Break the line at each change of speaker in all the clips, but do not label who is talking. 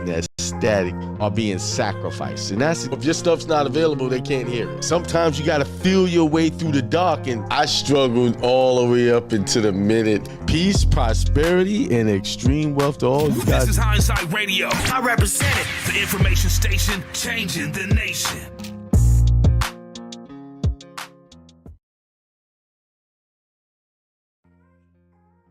and that static are being sacrificed. And that's, if your stuff's not available, they can't hear it. Sometimes you gotta feel your way through the dark, and I struggled all the way up into the minute. Peace, prosperity, and extreme wealth to all you guys.
This is Hindsight Radio. I represent it. The information station changing the nation.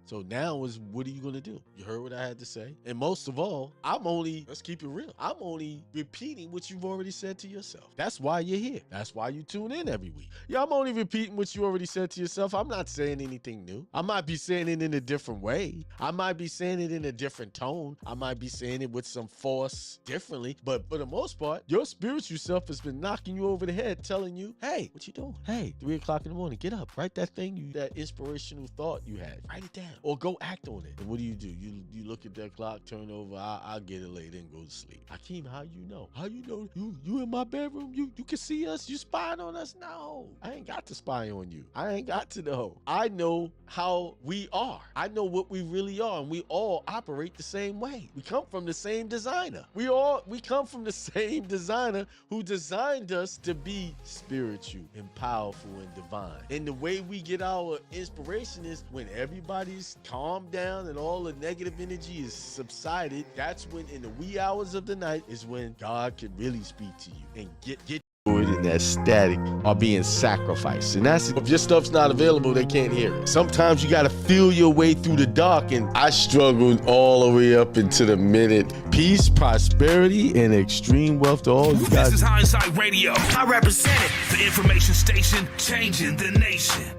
So now is, what are you gonna do? You heard what I had to say? And most of all, let's keep it real, I'm only repeating what you've already said to yourself. That's why you're here. That's why you tune in every week. Yeah, I'm only repeating what you already said to yourself. I'm not saying anything new. I might be saying it in a different way. I might be saying it in a different tone. I might be saying it with some force differently. But for the most part, your spiritual self has been knocking you over the head, telling you, hey, what you doing? Hey, 3 o'clock in the morning, get up, write that thing, that inspirational thought you had. Write it down. Or go act on it. And what do? You look at that clock, turn over, I'll get it later and go to sleep. Akeem, how you know? How you know? You in my bedroom? You can see us? You spying on us? No, I ain't got to spy on you. I ain't got to know. I know how we are. I know what we really are, and we all operate the same way. We come from the same designer. We come from the same designer who designed us to be spiritual and powerful and divine. And the way we get our inspiration is when everybody's calmed down and all the negative energy is subsided. That's when, in the wee hours of the night, is when God can really speak to you and get and that static are being sacrificed. And that's, if your stuff's not available, they can't hear it. Sometimes you gotta feel your way through the dark, and I struggled all the way up into the minute. Peace, prosperity, and extreme wealth to all you guys.
This is Hindsight Radio. I represent it. The information station changing the nation.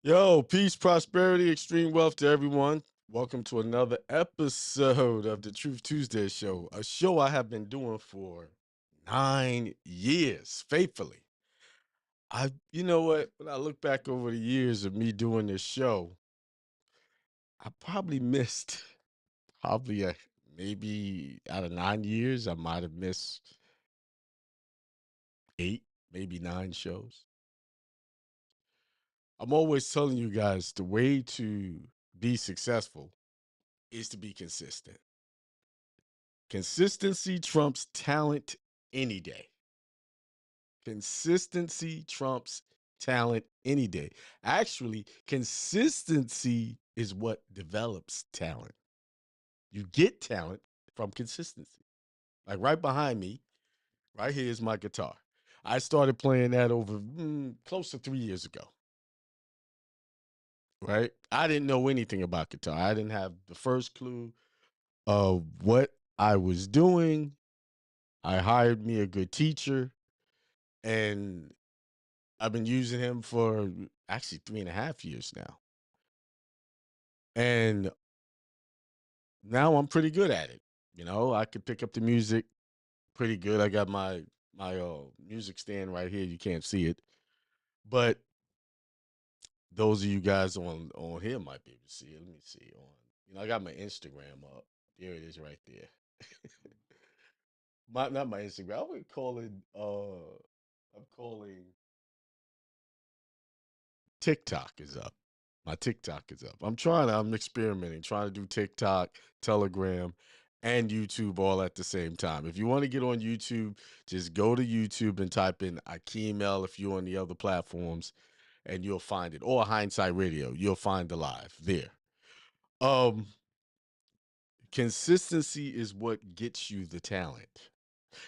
Yo, peace, prosperity, extreme wealth to everyone. Welcome to another episode of the Truth Tuesday show, a show I have been doing for 9 years, faithfully. You know what? When I look back over the years of me doing this show, I probably missed maybe out of 9 years, I might have missed 8, maybe 9 shows. I'm always telling you guys the way to be successful is to be consistent. Consistency trumps talent any day. Consistency trumps talent any day. Actually, consistency is what develops talent. You get talent from consistency. Like right behind me, right here is my guitar. I started playing that over close to 3 years ago. Right? I didn't know anything about guitar. I didn't have the first clue of what I was doing. I hired me a good teacher, and I've been using him for actually 3.5 years now. And now I'm pretty good at it. You know, I could pick up the music pretty good. I got my music stand right here. You can't see it, but those of you guys on here might be able to see it. Let me see. I got my Instagram up. There it is right there. Not my Instagram. I would call it I'm calling TikTok is up. My TikTok is up. I'm experimenting, trying to do TikTok, Telegram, and YouTube all at the same time. If you want to get on YouTube, just go to YouTube and type in Akeem El if you're on the other platforms, and you'll find it. Or Hindsight Radio. You'll find the live there. Consistency is what gets you the talent.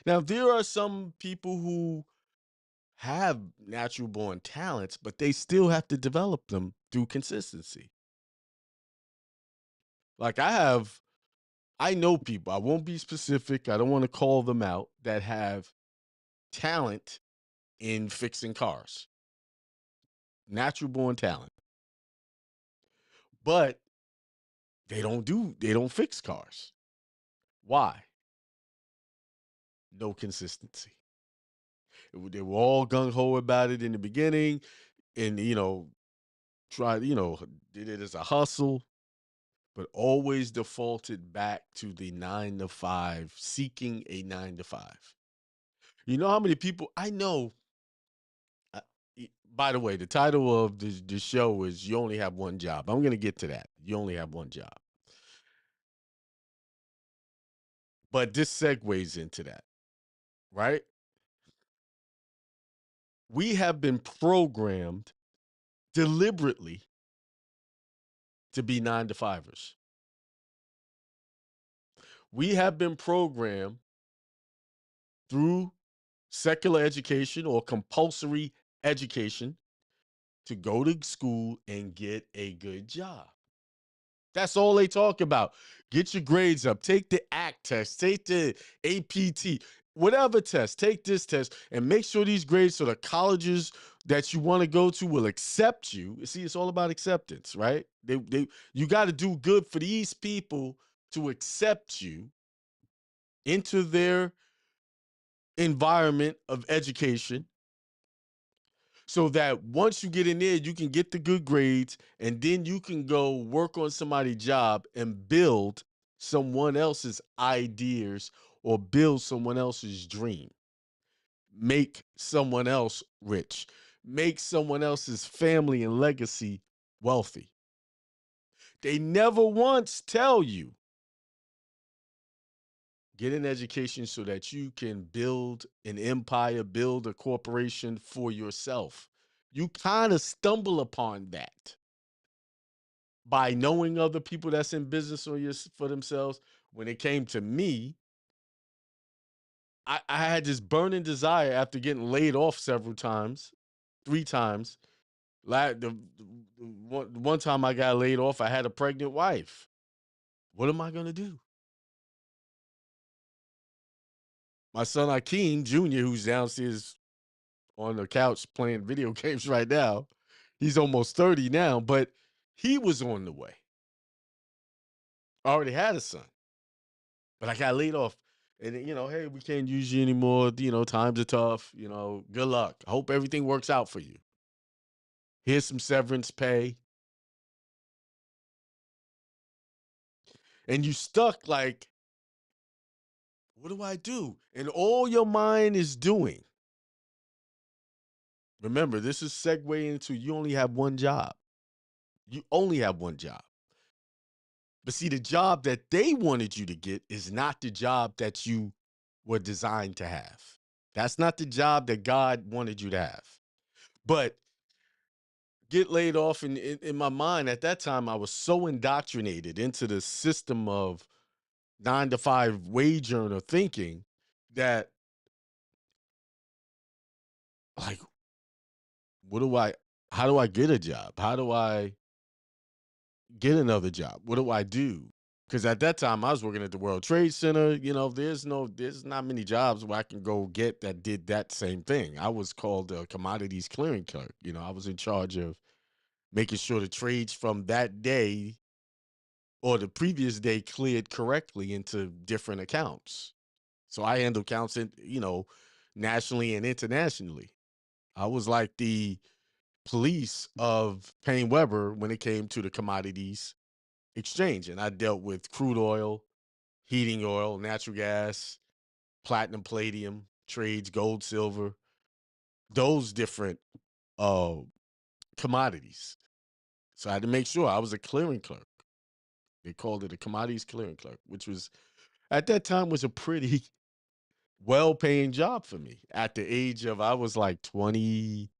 Now, there are some people who have natural born talents, but they still have to develop them through consistency. Like I know people, I won't be specific, I don't want to call them out, that have talent in fixing cars. Natural born talent. But they don't fix cars. Why? No consistency. They were all gung-ho about it in the beginning, and did it as a hustle, but always defaulted back to the 9 to 5, seeking a 9 to 5. You know how many people I know? By the way, the title of the show is "You Only Have One Job." I'm going to get to that. You only have one job. But this segues into that, right? We have been programmed deliberately to be 9 to 5ers. We have been programmed through secular education or compulsory education to go to school and get a good job. That's all they talk about. Get your grades up. Take the ACT test. Take the APT. Whatever test. Take this test and make sure these grades so the colleges that you want to go to will accept you. See, it's all about acceptance, right? You got to do good for these people to accept you into their environment of education, so that once you get in there, you can get the good grades and then you can go work on somebody's job and build someone else's ideas or build someone else's dream. Make someone else rich. Make someone else's family and legacy wealthy. They never once tell you, get an education so that you can build an empire, build a corporation for yourself. You kind of stumble upon that by knowing other people that's in business for themselves. When it came to me, I had this burning desire after getting laid off several times, 3 times. The one time I got laid off, I had a pregnant wife. What am I going to do? My son Akeem Jr., who's downstairs on the couch playing video games right now, he's almost 30 now, but he was on the way. I already had a son, but I got laid off. And, hey, we can't use you anymore. Times are tough. Good luck. I hope everything works out for you. Here's some severance pay. And you stuck like, what do I do? And all your mind is doing. Remember, this is segue into you only have one job. You only have one job. But see, the job that they wanted you to get is not the job that you were designed to have. That's not the job that God wanted you to have. But get laid off in my mind at that time, I was so indoctrinated into the system of 9 to 5 wage earner thinking that, like, how do I get a job? How do I get another job? What do I do? Because at that time I was working at the World Trade Center. There's not many jobs where I can go get that did that same thing. I was called a commodities clearing clerk. I was in charge of making sure the trades from that day or the previous day cleared correctly into different accounts. So I handle accounts nationally and internationally. I was like the police of Paine Webber when it came to the commodities exchange. And I dealt with crude oil, heating oil, natural gas, platinum, palladium, trades, gold, silver, those different commodities. So I had to make sure I was a clearing clerk. They called it a commodities clearing clerk, which was at that time was a pretty well-paying job for me. At the age of, I was like 20,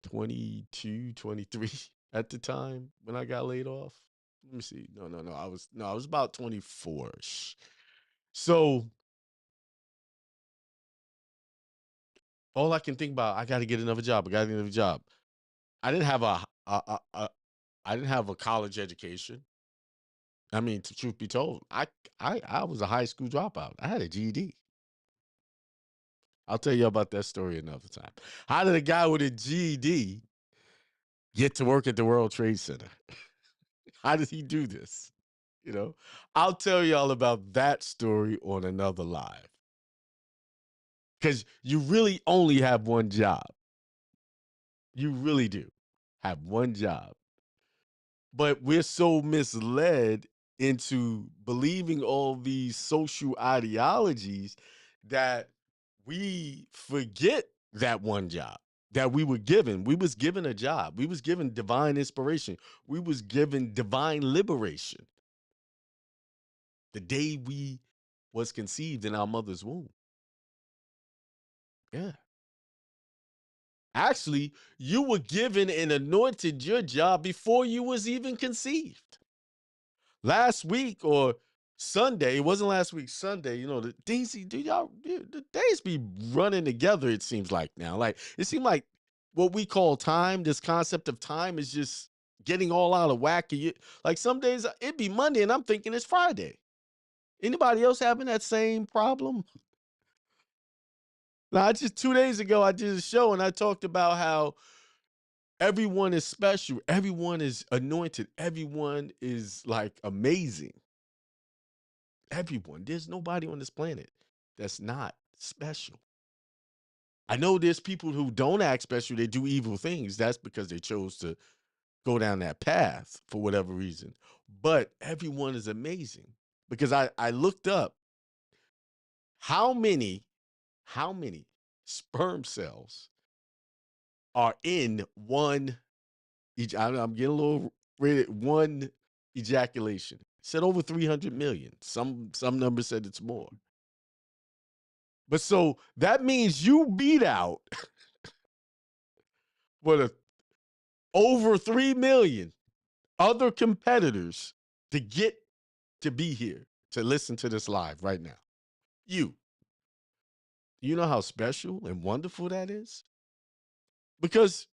22, 23 at the time when I got laid off. Let me see. No. I was about 24-ish. So all I can think about, I got to get another job. I didn't have I didn't have a college education. I mean, truth be told, I was a high school dropout. I had a GED. I'll tell you about that story another time. How did a guy with a GED get to work at the World Trade Center? How did he do this? I'll tell y'all about that story on another live. Because you really only have one job. You really do have one job. But we're so misled into believing all these social ideologies that we forget that one job that we were given. We was given a job. We was given divine inspiration. We was given divine liberation. The day we was conceived in our mother's womb. Yeah. Actually, you were given and anointed your job before you was even conceived. Last week or Sunday, it wasn't last week, Sunday, the Daisy, the days be running together, it seems like now. Like, it seemed like what we call time, this concept of time is just getting all out of whack. Like some days it'd be Monday and I'm thinking it's Friday. Anybody else having that same problem? Now, just 2 days ago, I did a show and I talked about how everyone is special. Everyone is anointed. Everyone is like amazing. Everyone. There's nobody on this planet that's not special. I know there's people who don't act special. They do evil things. That's because they chose to go down that path for whatever reason. But everyone is amazing because I looked up how many sperm cells are in one. I'm getting a little rated, one ejaculation. Said over 300 million. Some numbers said it's more. But so that means you beat out what over 3 million other competitors to get to be here to listen to this live right now. You know how special and wonderful that is? Because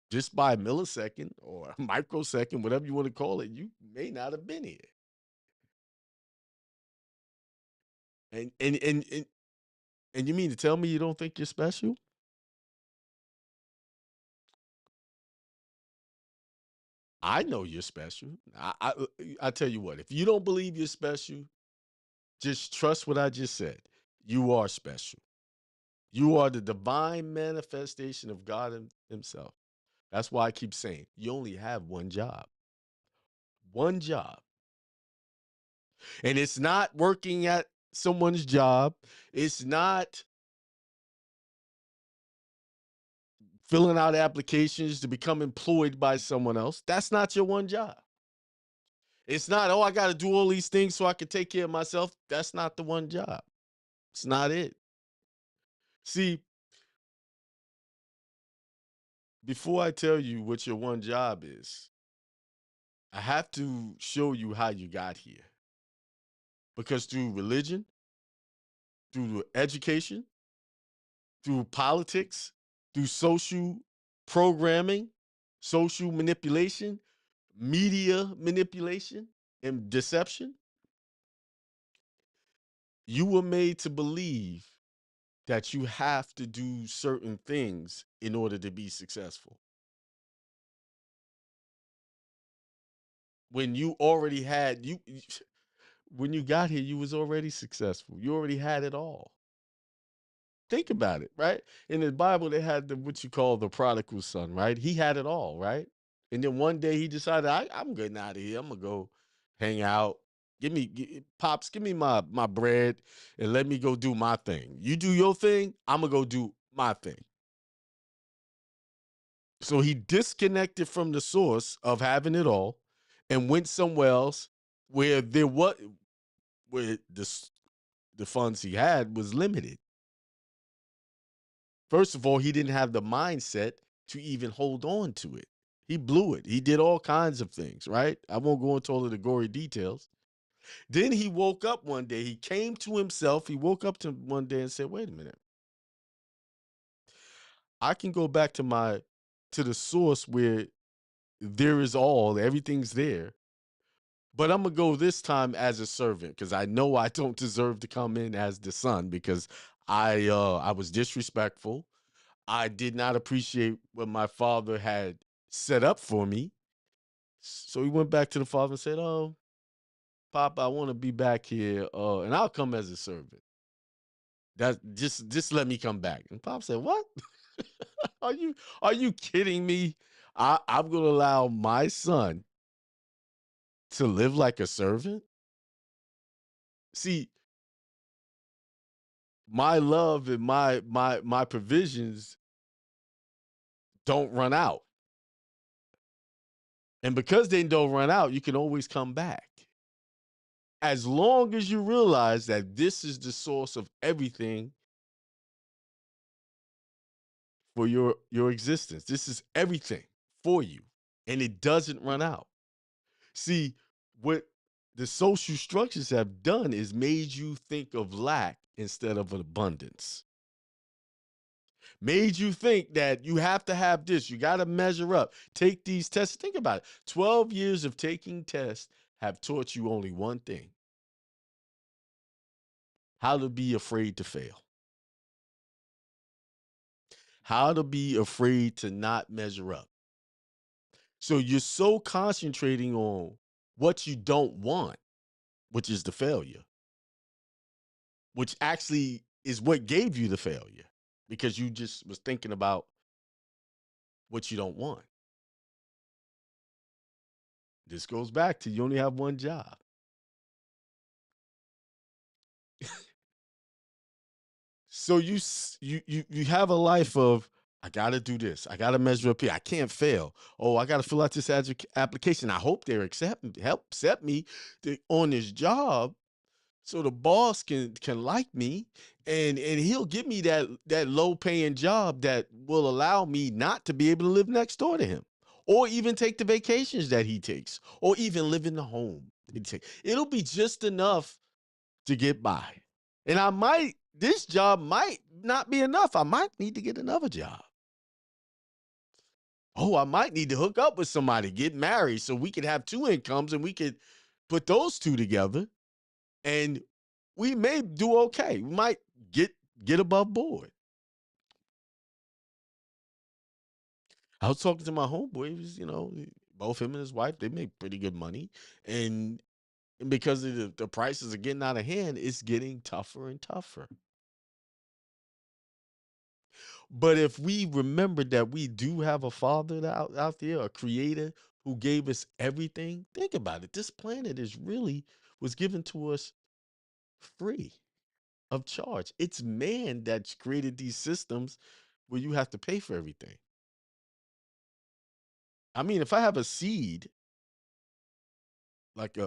just by a millisecond or a microsecond, whatever you want to call it, you may not have been here. And you mean to tell me you don't think you're special? I know you're special. I tell you what, if you don't believe you're special, just trust what I just said. You are special. You are the divine manifestation of God himself. That's why I keep saying you only have one job. One job. And it's not working at someone's job. It's not filling out applications to become employed by someone else. That's not your one job. It's not, I got to do all these things so I can take care of myself. That's not the one job. It's not it. See, before I tell you what your one job is, I have to show you how you got here. Because through religion, through education, through politics, through social programming, social manipulation, media manipulation, and deception, you were made to believe that you have to do certain things in order to be successful. When you already had when you got here, you was already successful. You already had it all. Think about it, right? In the Bible, they had what you call the prodigal son, right? He had it all, right? And then one day he decided, I'm getting out of here. I'm gonna go hang out. Pops, give me my bread and let me go do my thing. You do your thing, I'm gonna go do my thing. So he disconnected from the source of having it all and went somewhere else where where the funds he had was limited. First of all, he didn't have the mindset to even hold on to it. He blew it. He did all kinds of things, right? I won't go into all of the gory details. Then he woke up one day. He came to himself. He woke up to one day and said, wait a minute. I can go back to the source where there is everything's there. But I'm gonna go this time as a servant because I know I don't deserve to come in as the son because I was disrespectful. I did not appreciate what my father had set up for me. So he went back to the father and said, "Oh, Pop, I want to be back here, and I'll come as a servant. That just let me come back." And Pop said, "What? are you kidding me? I'm gonna allow my son to live like a servant? See, my love and my provisions don't run out. And because they don't run out, you can always come back. as long as you realize that this is the source of everything for your existence. This is everything for you, and it doesn't run out. See, what the social structures have done is made you think of lack instead of abundance. Made you think that you have to have this, you got to measure up, take these tests. Think about it. 12 years of taking tests have taught you only one thing: how to be afraid to fail, how to be afraid to not measure up. So you're so concentrating on what you don't want, which is the failure, which actually is what gave you the failure, because you just was thinking about what you don't want. This goes back to you only have one job. So you have a life of, I gotta do this, I gotta measure up here, I can't fail. Oh, I gotta fill out this application. I hope they're help accept me on this job, so the boss can like me, and he'll give me that low paying job that will allow me not to be able to live next door to him, or even take the vacations that he takes, or even live in the home that he takes. It'll be just enough to get by. And this job might not be enough. I might need to get another job. Oh, I might need to hook up with somebody, get married, so we could have two incomes and we could put those two together, and we may do okay. We might get above board. I was talking to my homeboy. He was, both him and his wife, they make pretty good money. And because of the prices are getting out of hand, it's getting tougher and tougher. But if we remember that we do have a father out there, a creator who gave us everything, think about it. This planet was given to us free of charge. It's man that's created these systems where you have to pay for everything. I mean, if I have a seed, like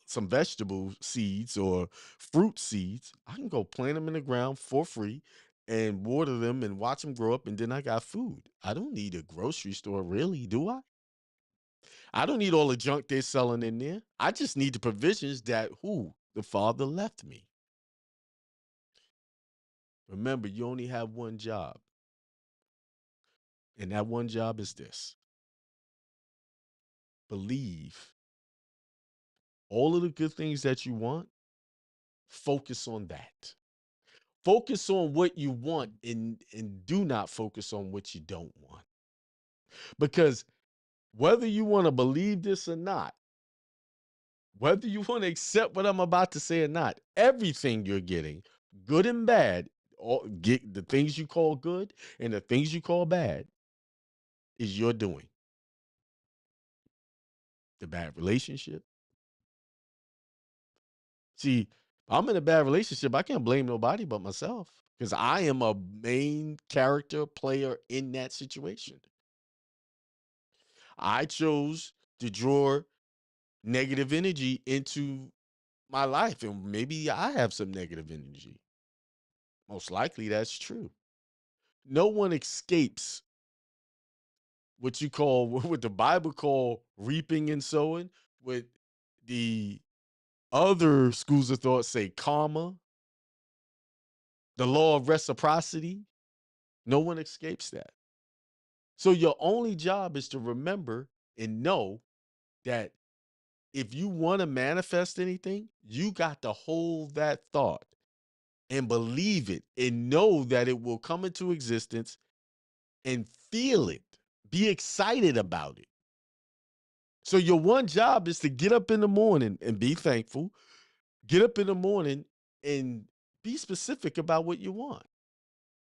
some vegetable seeds or fruit seeds, I can go plant them in the ground for free and water them and watch them grow up, and then I got food. I don't need a grocery store, really, do I? I don't need all the junk they're selling in there. I just need the provisions that the Father left me. Remember, you only have one job, and that one job is this: believe all of the good things that you want. Focus on that. Focus on what you want, and do not focus on what you don't want. Because whether you want to believe this or not, whether you want to accept what I'm about to say or not, everything you're getting, good and bad, get the things you call good and the things you call bad, is your doing. The bad relationship. See, I'm in a bad relationship. I can't blame nobody but myself, because I am a main character player in that situation. I chose to draw negative energy into my life, and maybe I have some negative energy. Most likely that's true. No one escapes what you call, what the Bible call reaping and sowing, what the other schools of thought say karma, the law of reciprocity. No one escapes that. So your only job is to remember and know that if you want to manifest anything, you got to hold that thought and believe it and know that it will come into existence, and feel it. Be excited about it. So your one job is to get up in the morning and be thankful. Get up in the morning and be specific about what you want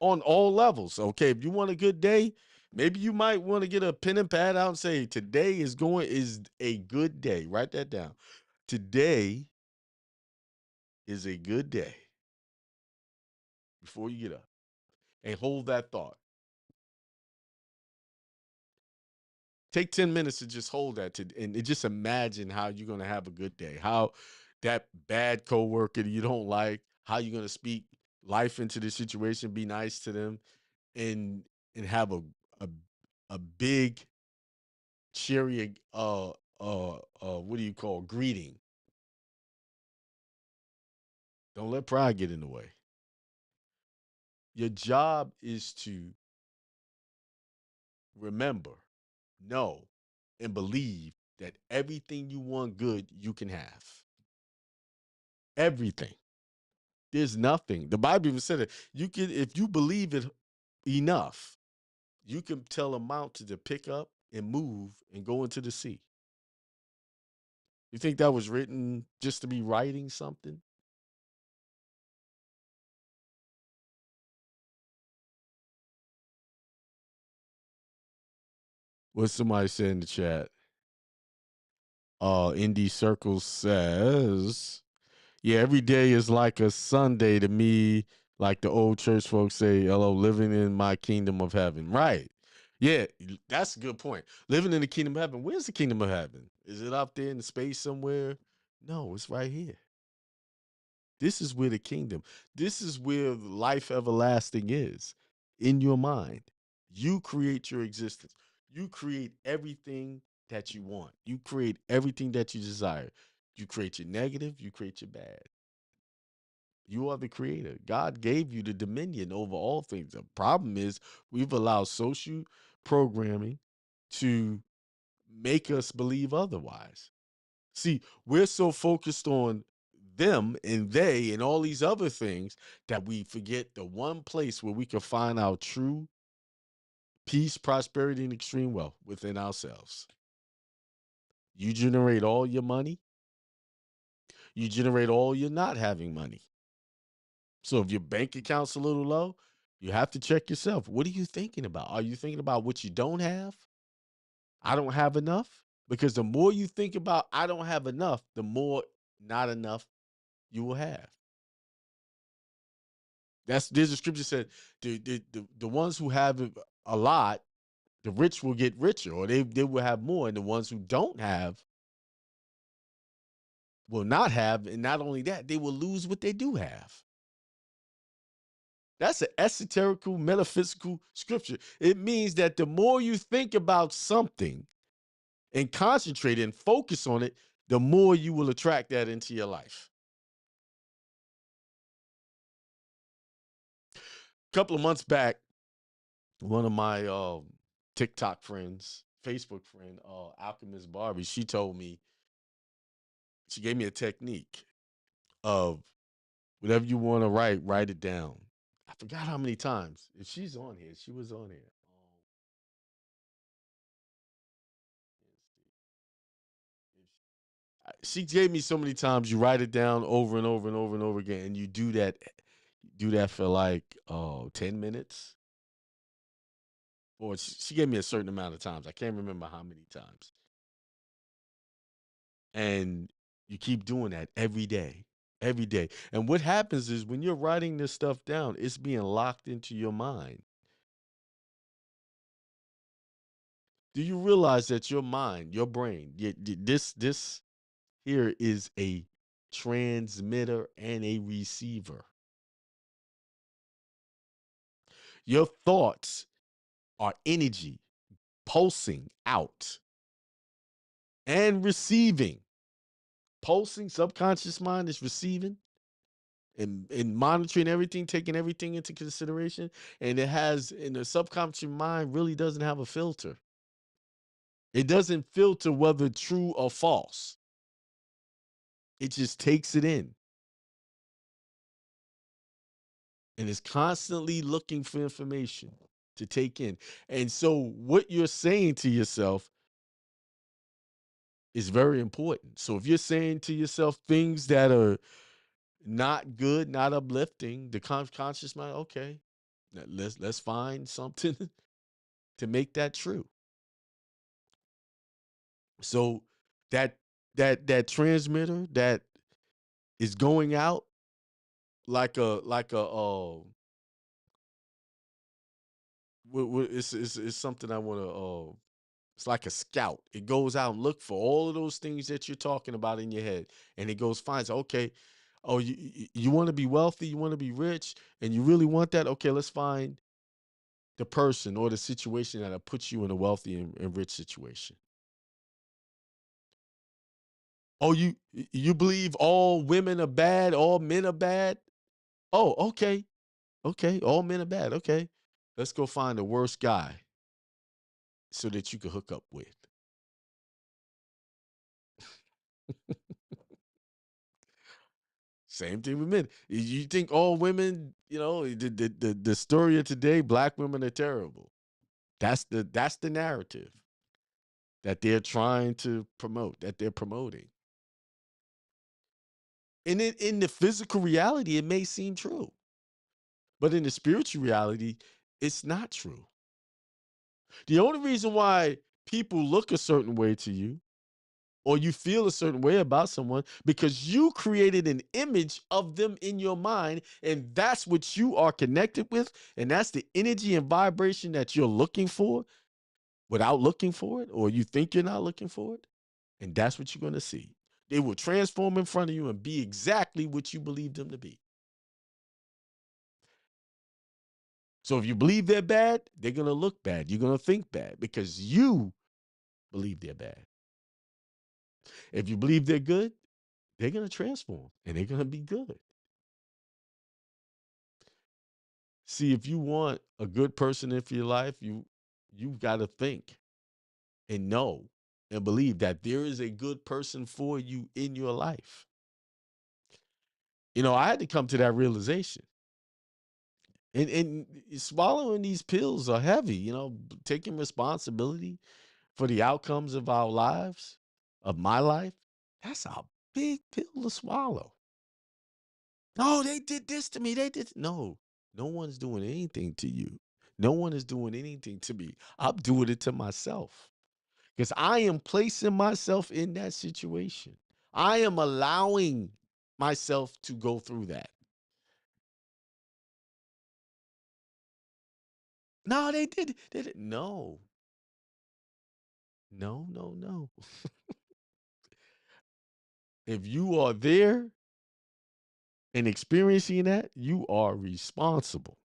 on all levels. Okay, if you want a good day, maybe you might want to get a pen and pad out and say, today is a good day. Write that down. Today is a good day, before you get up, and hold that thought. Take 10 minutes to just hold that, and just imagine how you're going to have a good day. How that bad coworker that you don't like, how you gonna speak life into the situation, be nice to them, and have a a big cheery what do you call greeting. Don't let pride get in the way. Your job is to remember, know, and believe that everything you want good, you can have. Everything. There's nothing. The Bible even said it. You can, if you believe it enough, you can tell a mountain to pick up and move and go into the sea. You think that was written just to be writing something? What somebody said in the chat? Indie Circle says, yeah, every day is like a Sunday to me, like the old church folks say, hello, living in my kingdom of heaven. Right. Yeah, that's a good point. Living in the kingdom of heaven. Where's the kingdom of heaven? Is it up there in the space somewhere? No, it's right here. This is where the kingdom, this is where life everlasting is in your mind. You create your existence. You create everything that you want. You create everything that you desire. You create your negative, you create your bad. You are the creator. God gave you the dominion over all things. The problem is we've allowed social programming to make us believe otherwise. See, we're so focused on them and they and all these other things that we forget the one place where we can find our true peace, prosperity, and extreme wealth within ourselves. You generate all your money, you generate all your not having money. So if your bank account's a little low, you have to check yourself. What are you thinking about? Are you thinking about what you don't have? I don't have enough? Because the more you think about I don't have enough, the more not enough you will have. There's a scripture said the ones who have a lot, the rich will get richer, or they will have more, and the ones who don't have will not have, and not only that, they will lose what they do have. That's an esoterical, metaphysical scripture. It means that the more you think about something and concentrate and focus on it, the more you will attract that into your life. A couple of months back, one of my TikTok friends, Facebook friend, Alchemist Barbie, she told me, she gave me a technique of whatever you want to write it down. I forgot how many times. If she's on here, she was on here. She gave me so many times. You write it down over and over and over and over again, and you do that for like 10 minutes. Or she gave me a certain amount of times. I can't remember how many times. And you keep doing that every day, every day. And what happens is when you're writing this stuff down, it's being locked into your mind. Do you realize that your mind, your brain, this here is a transmitter and a receiver? Your thoughts are energy pulsing out and receiving. Pulsing, subconscious mind is receiving and monitoring everything, taking everything into consideration. And it has, and the subconscious mind really doesn't have a filter. It doesn't filter whether true or false. It just takes it in and is constantly looking for information to take in. And so what you're saying to yourself is very important. So if you're saying to yourself things that are not good, not uplifting, the conscious mind, okay, let's find something to make that true. So that that transmitter that is going out like a it's something I want to It's like a scout. It goes out and look for all of those things that you're talking about in your head, and it goes finds. Okay, oh, you want to be wealthy, you want to be rich, and you really want that. Okay, let's find the person or the situation that'll put you in a wealthy and rich situation. Oh, you believe all women are bad, all men are bad? Oh, okay. Okay, all men are bad. Okay. Let's go find the worst guy so that you can hook up with. Same thing with men. You think all women, the story of today, black women are terrible. That's the narrative that they're trying to promote, that they're promoting. And in the physical reality, it may seem true. But in the spiritual reality, it's not true. The only reason why people look a certain way to you or you feel a certain way about someone because you created an image of them in your mind and that's what you are connected with and that's the energy and vibration that you're looking for without looking for it or you think you're not looking for it and that's what you're going to see. They will transform in front of you and be exactly what you believe them to be. So if you believe they're bad, they're going to look bad. You're going to think bad because you believe they're bad. If you believe they're good, they're going to transform and they're going to be good. See, if you want a good person in your life, you've got to think and know and believe that there is a good person for you in your life. I had to come to that realization. And swallowing these pills are heavy, taking responsibility for the outcomes of our lives, of my life. That's a big pill to swallow. No, they did this to me. They did. No, no one's doing anything to you. No one is doing anything to me. I'm doing it to myself because I am placing myself in that situation. I am allowing myself to go through that. No, they did. They did. No, no, no, no. If you are there and experiencing that, you are responsible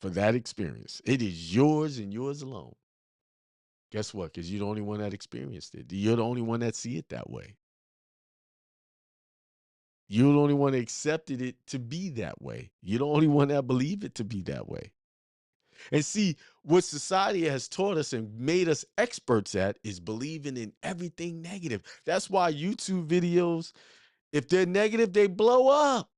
for that experience. It is yours and yours alone. Guess what? Because you're the only one that experienced it. You're the only one that see it that way. You're the only one that accepted it to be that way. You're the only one that believe it to be that way. And see, what society has taught us and made us experts at is believing in everything negative. That's why YouTube videos, if they're negative, they blow up.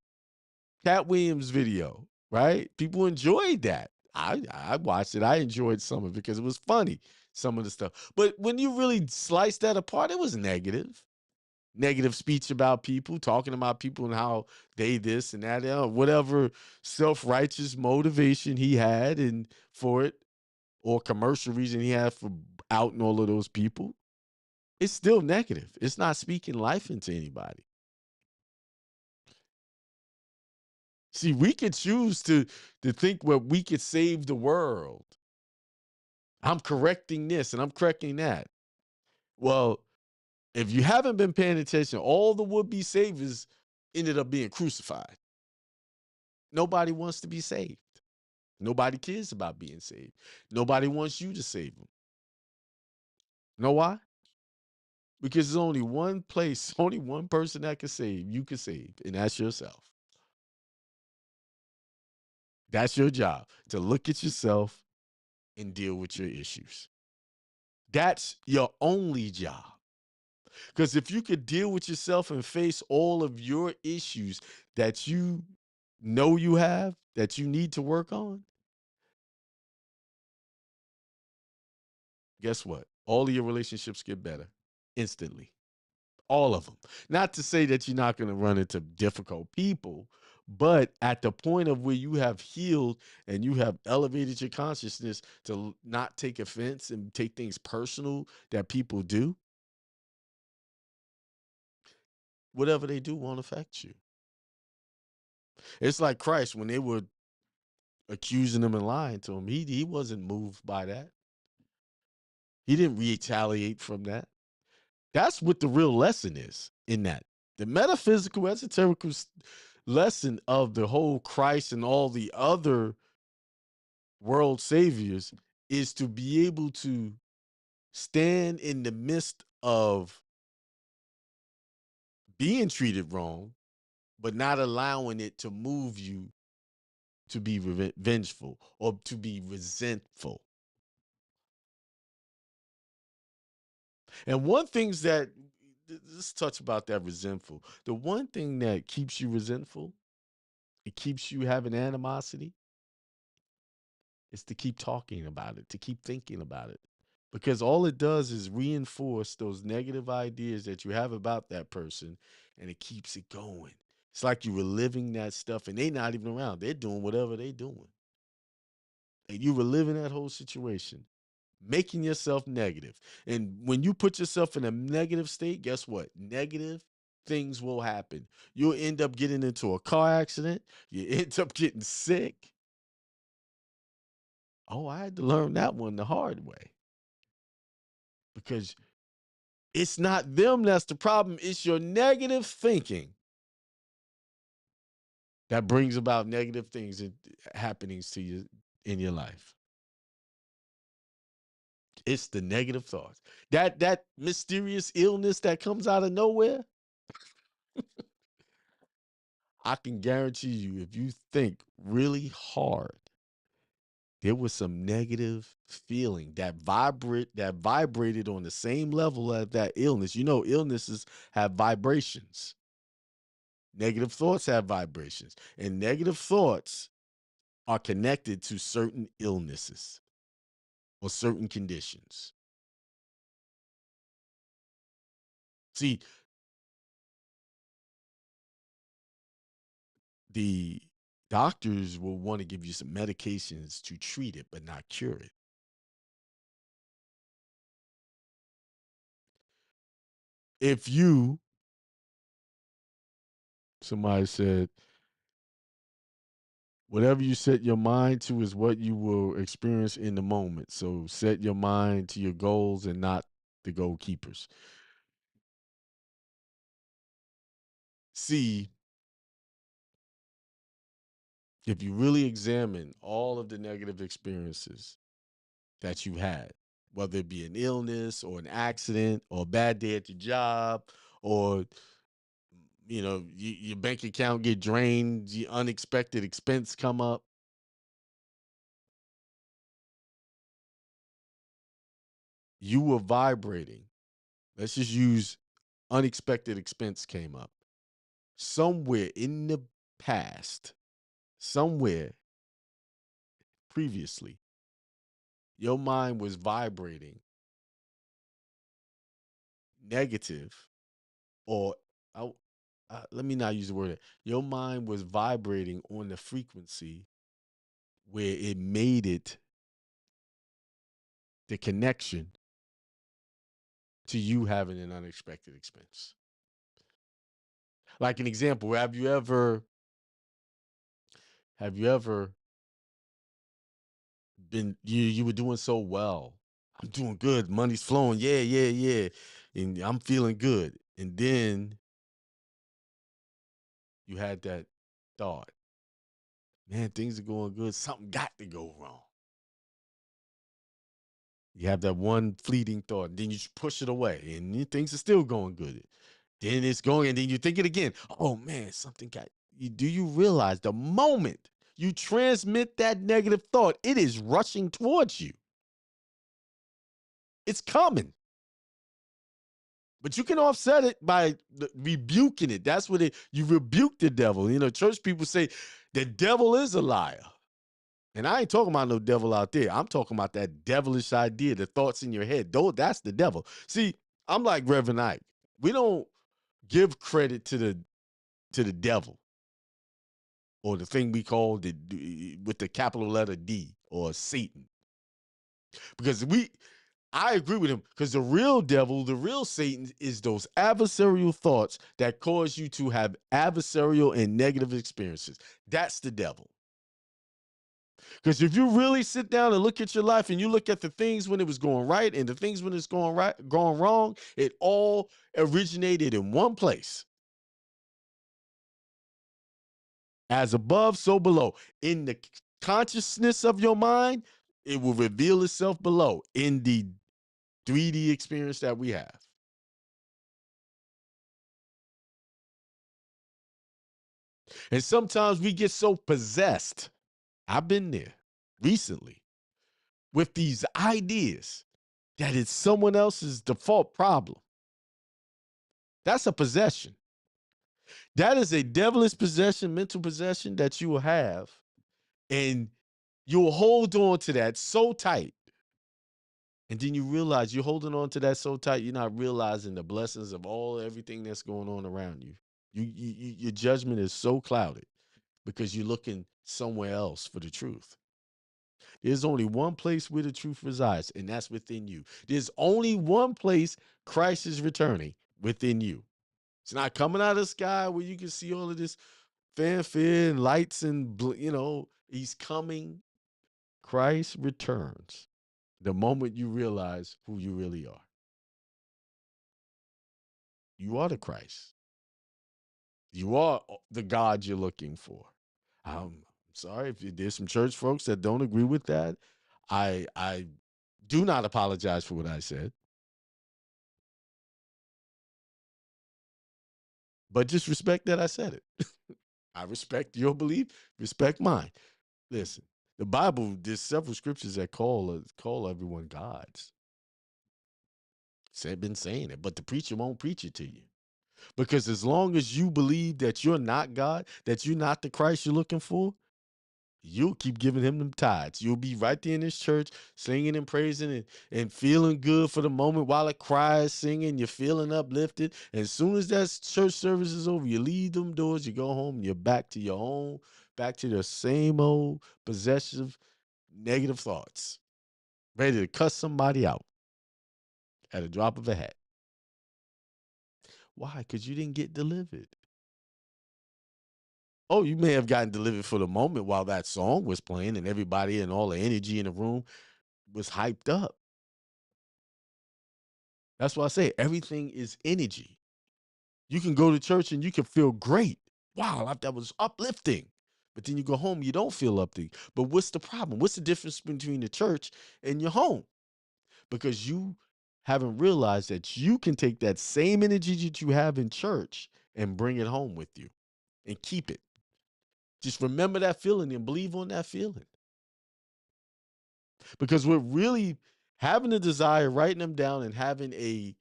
Cat Williams video, right? People enjoyed that. I watched it. I enjoyed some of it because it was funny, some of the stuff. But when you really slice that apart, it was negative. Negative speech about people, talking about people and how they this and that, whatever self-righteous motivation he had and for it, or commercial reason he had for outing all of those people. It's still negative. It's not speaking life into anybody. See, we could choose to think what we could save the world. I'm correcting this and I'm correcting that. Well, if you haven't been paying attention, all the would-be saviors ended up being crucified. Nobody wants to be saved. Nobody cares about being saved. Nobody wants you to save them. Know why? Because there's only one place, only one person that can save, you can save, and that's yourself. That's your job, to look at yourself and deal with your issues. That's your only job. Because if you could deal with yourself and face all of your issues that you know you have, that you need to work on, guess what? All of your relationships get better instantly. All of them. Not to say that you're not going to run into difficult people, but at the point of where you have healed and you have elevated your consciousness to not take offense and take things personal that people do, whatever they do won't affect you. It's like Christ when they were accusing him and lying to him. He wasn't moved by that. He didn't retaliate from that. That's what the real lesson is in that. The metaphysical, esoterical lesson of the whole Christ and all the other world saviors is to be able to stand in the midst of being treated wrong, but not allowing it to move you to be vengeful or to be resentful. And one thing's that, let's touch about that resentful. The one thing that keeps you resentful, it keeps you having animosity, is to keep talking about it, to keep thinking about it. Because all it does is reinforce those negative ideas that you have about that person, and it keeps it going. It's like you're reliving that stuff and they're not even around. They're doing whatever they're doing. And you reliving that whole situation, making yourself negative. And when you put yourself in a negative state, guess what? Negative things will happen. You'll end up getting into a car accident. You end up getting sick. Oh, I had to learn that one the hard way. Because it's not them that's the problem. It's your negative thinking that brings about negative things and happenings to you in your life. It's the negative thoughts. That mysterious illness that comes out of nowhere. I can guarantee you, if you think really hard, there was some negative feeling that vibrated on the same level as that illness. You know, illnesses have vibrations. Negative thoughts have vibrations, and negative thoughts are connected to certain illnesses or certain conditions. See, the doctors will want to give you some medications to treat it, but not cure it. If somebody said, whatever you set your mind to is what you will experience in the moment. So set your mind to your goals and not the goalkeepers. See, if you really examine all of the negative experiences that you had, whether it be an illness or an accident or a bad day at your job, or your bank account get drained, the unexpected expense come up, you were vibrating. Let's just use unexpected expense came up. Somewhere in the past, somewhere previously, your mind was vibrating negative, or let me not use the word. Your mind was vibrating on the frequency where it made it the connection to you having an unexpected expense. Like an example, have you ever been, you were doing so well? I'm doing good, money's flowing, yeah, and I'm feeling good. And then you had that thought, man, things are going good, something got to go wrong. You have that one fleeting thought, and then you just push it away, and things are still going good. Then it's going, and then you think it again. Oh man, something got you. Do you realize the moment you transmit that negative thought, it is rushing towards you? It's coming. But you can offset it by rebuking it. That's what you rebuke the devil. You know, church people say the devil is a liar. And I ain't talking about no devil out there. I'm talking about that devilish idea, the thoughts in your head. Though that's the devil. See, I'm like Reverend Ike. We don't give credit to the devil, or the thing we call with the capital letter D, or Satan. Because I agree with him, because the real devil, the real Satan, is those adversarial thoughts that cause you to have adversarial and negative experiences. That's the devil. Because if you really sit down and look at your life and you look at the things when it was going right and the things when it's going right, going wrong, it all originated in one place. As above, so below. In the consciousness of your mind, it will reveal itself below in the 3D experience that we have. And sometimes we get so possessed. I've been there recently with these ideas that it's someone else's default problem. That's a possession. That is a devilish possession, mental possession that you will have. And you'll hold on to that so tight. And then you realize you're holding on to that so tight, you're not realizing the blessings of everything that's going on around you. Your judgment is so clouded because you're looking somewhere else for the truth. There's only one place where the truth resides, and that's within you. There's only one place Christ is returning, within you. It's not coming out of the sky where you can see all of this fanfare and lights and, he's coming. Christ returns the moment you realize who you really are. You are the Christ. You are the God you're looking for. I'm sorry if there's some church folks that don't agree with that. I do not apologize for what I said, but just respect that I said it. I respect your belief, respect mine. Listen, the Bible, there's several scriptures that call everyone gods. Been saying it, but the preacher won't preach it to you. Because as long as you believe that you're not God, that you're not the Christ you're looking for, you'll keep giving him them tithes. You'll be right there in this church singing and praising and feeling good for the moment while the choir is singing. You're feeling uplifted. And as soon as that church service is over, you leave them doors, you go home, and you're back to your own, back to the same old possessive negative thoughts, ready to cuss somebody out at a drop of a hat. Why? Because you didn't get delivered. Oh, you may have gotten delivered for the moment while that song was playing and everybody and all the energy in the room was hyped up. That's why I say everything is energy. You can go to church and you can feel great. Wow, that was uplifting. But then you go home, you don't feel uplifting. But what's the problem? What's the difference between the church and your home? Because you haven't realized that you can take that same energy that you have in church and bring it home with you and keep it. Just remember that feeling and believe on that feeling. Because we're really having a desire, writing them down, and having a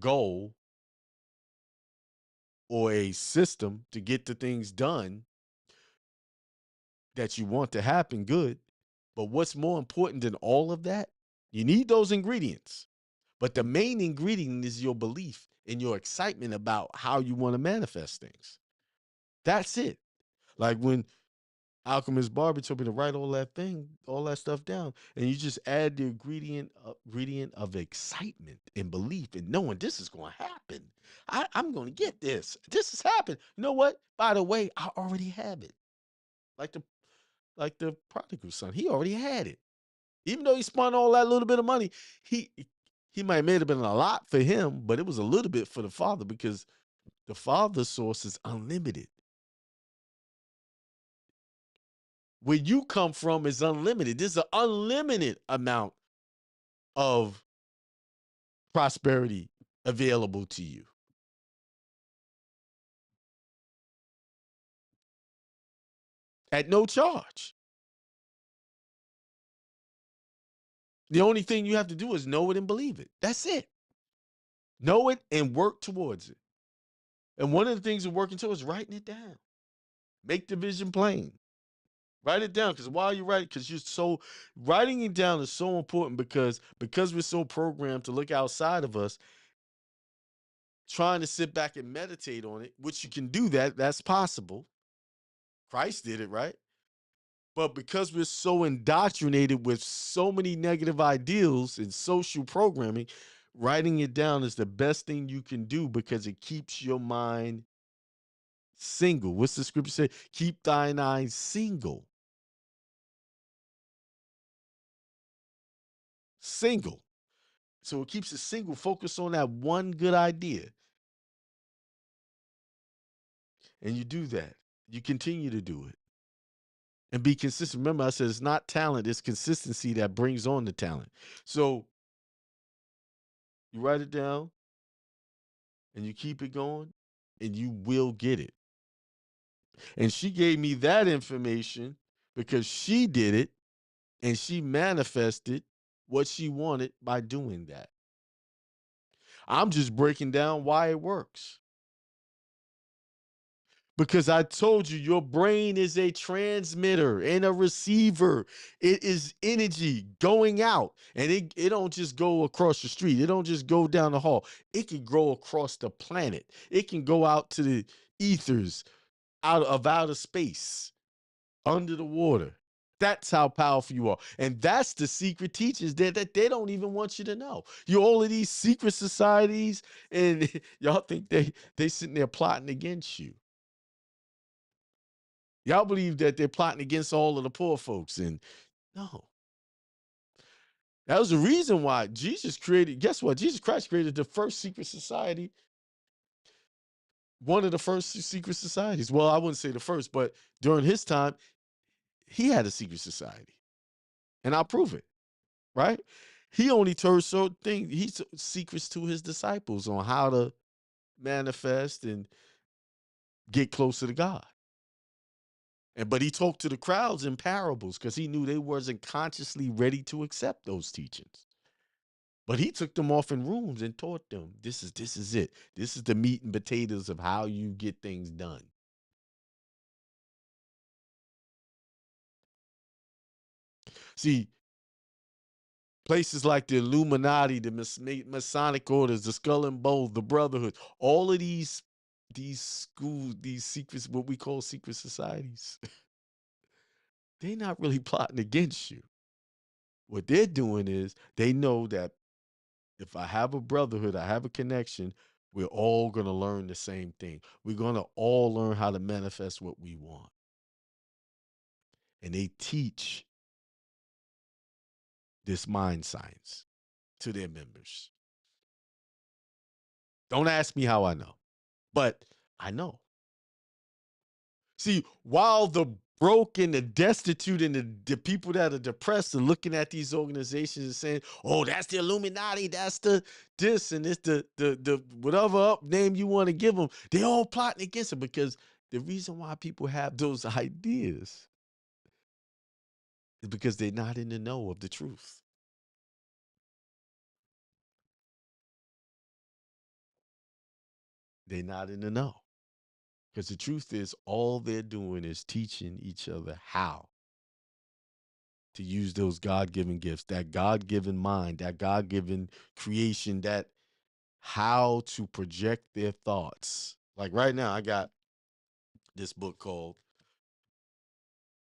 goal or a system to get the things done that you want to happen good. But what's more important than all of that? You need those ingredients. But the main ingredient is your belief and your excitement about how you want to manifest things. That's it. Like when Alchemist Barbie told me to write all that stuff down, and you just add the ingredient of excitement and belief and knowing this is going to happen. I'm going to get this. This has happened. You know what? By the way, I already have it. Like the prodigal son, he already had it. Even though he spent all that little bit of money, he might have been a lot for him, but it was a little bit for the father because the father's source is unlimited. Where you come from is unlimited. There's an unlimited amount of prosperity available to you. At no charge. The only thing you have to do is know it and believe it. That's it. Know it and work towards it. And one of the things we're working towards is writing it down. Make the vision plain. Write it down, because while you write, writing it down is so important because we're so programmed to look outside of us, trying to sit back and meditate on it, which you can do that's possible. Christ did it, right? But because we're so indoctrinated with so many negative ideals and social programming, writing it down is the best thing you can do because it keeps your mind single. What's the scripture say? Keep thine eyes single. single. So it keeps it single, focused on that one good idea. And you do that. You continue to do it and be consistent. Remember, I said it's not talent, it's consistency that brings on the talent. So you write it down and you keep it going, and you will get it. And she gave me that information because she did it and she manifested what she wanted by doing that. I'm just breaking down why it works. Because I told you, your brain is a transmitter and a receiver. It is energy going out, and it don't just go across the street. It don't just go down the hall. It can go across the planet. It can go out to the ethers, out of outer space, under the water. That's how powerful you are. And that's the secret teachings that they don't even want you to know. You all of these secret societies, and y'all think they sitting there plotting against you. Y'all believe that they're plotting against all of the poor folks. And no. That was the reason why Jesus created, guess what? Jesus Christ created the first secret society, one of the first secret societies. Well, I wouldn't say the first, but during his time, he had a secret society. And I'll prove it, right? He only told certain things, he secrets to his disciples on how to manifest and get closer to God. But he talked to the crowds in parables because he knew they wasn't consciously ready to accept those teachings. But he took them off in rooms and taught them, this is it. This is the meat and potatoes of how you get things done. See, places like the Illuminati, the Masonic orders, the Skull and Bones, the Brotherhood, all of these schools, these secrets, what we call secret societies, they're not really plotting against you. What they're doing is they know that if I have a brotherhood, I have a connection, we're all going to learn the same thing. We're going to all learn how to manifest what we want. And they teach this mind science to their members. Don't ask me how I know, but I know. See, while the broken, the destitute, and the people that are depressed are looking at these organizations and saying, oh, that's the Illuminati, that's the this, and it's the whatever up name you want to give them, they all plotting against it because the reason why people have those ideas is because they're not in the know of the truth. They're not in the know. Because the truth is, all they're doing is teaching each other how to use those God-given gifts, that God-given mind, that God-given creation, that how to project their thoughts. Like right now, I got this book called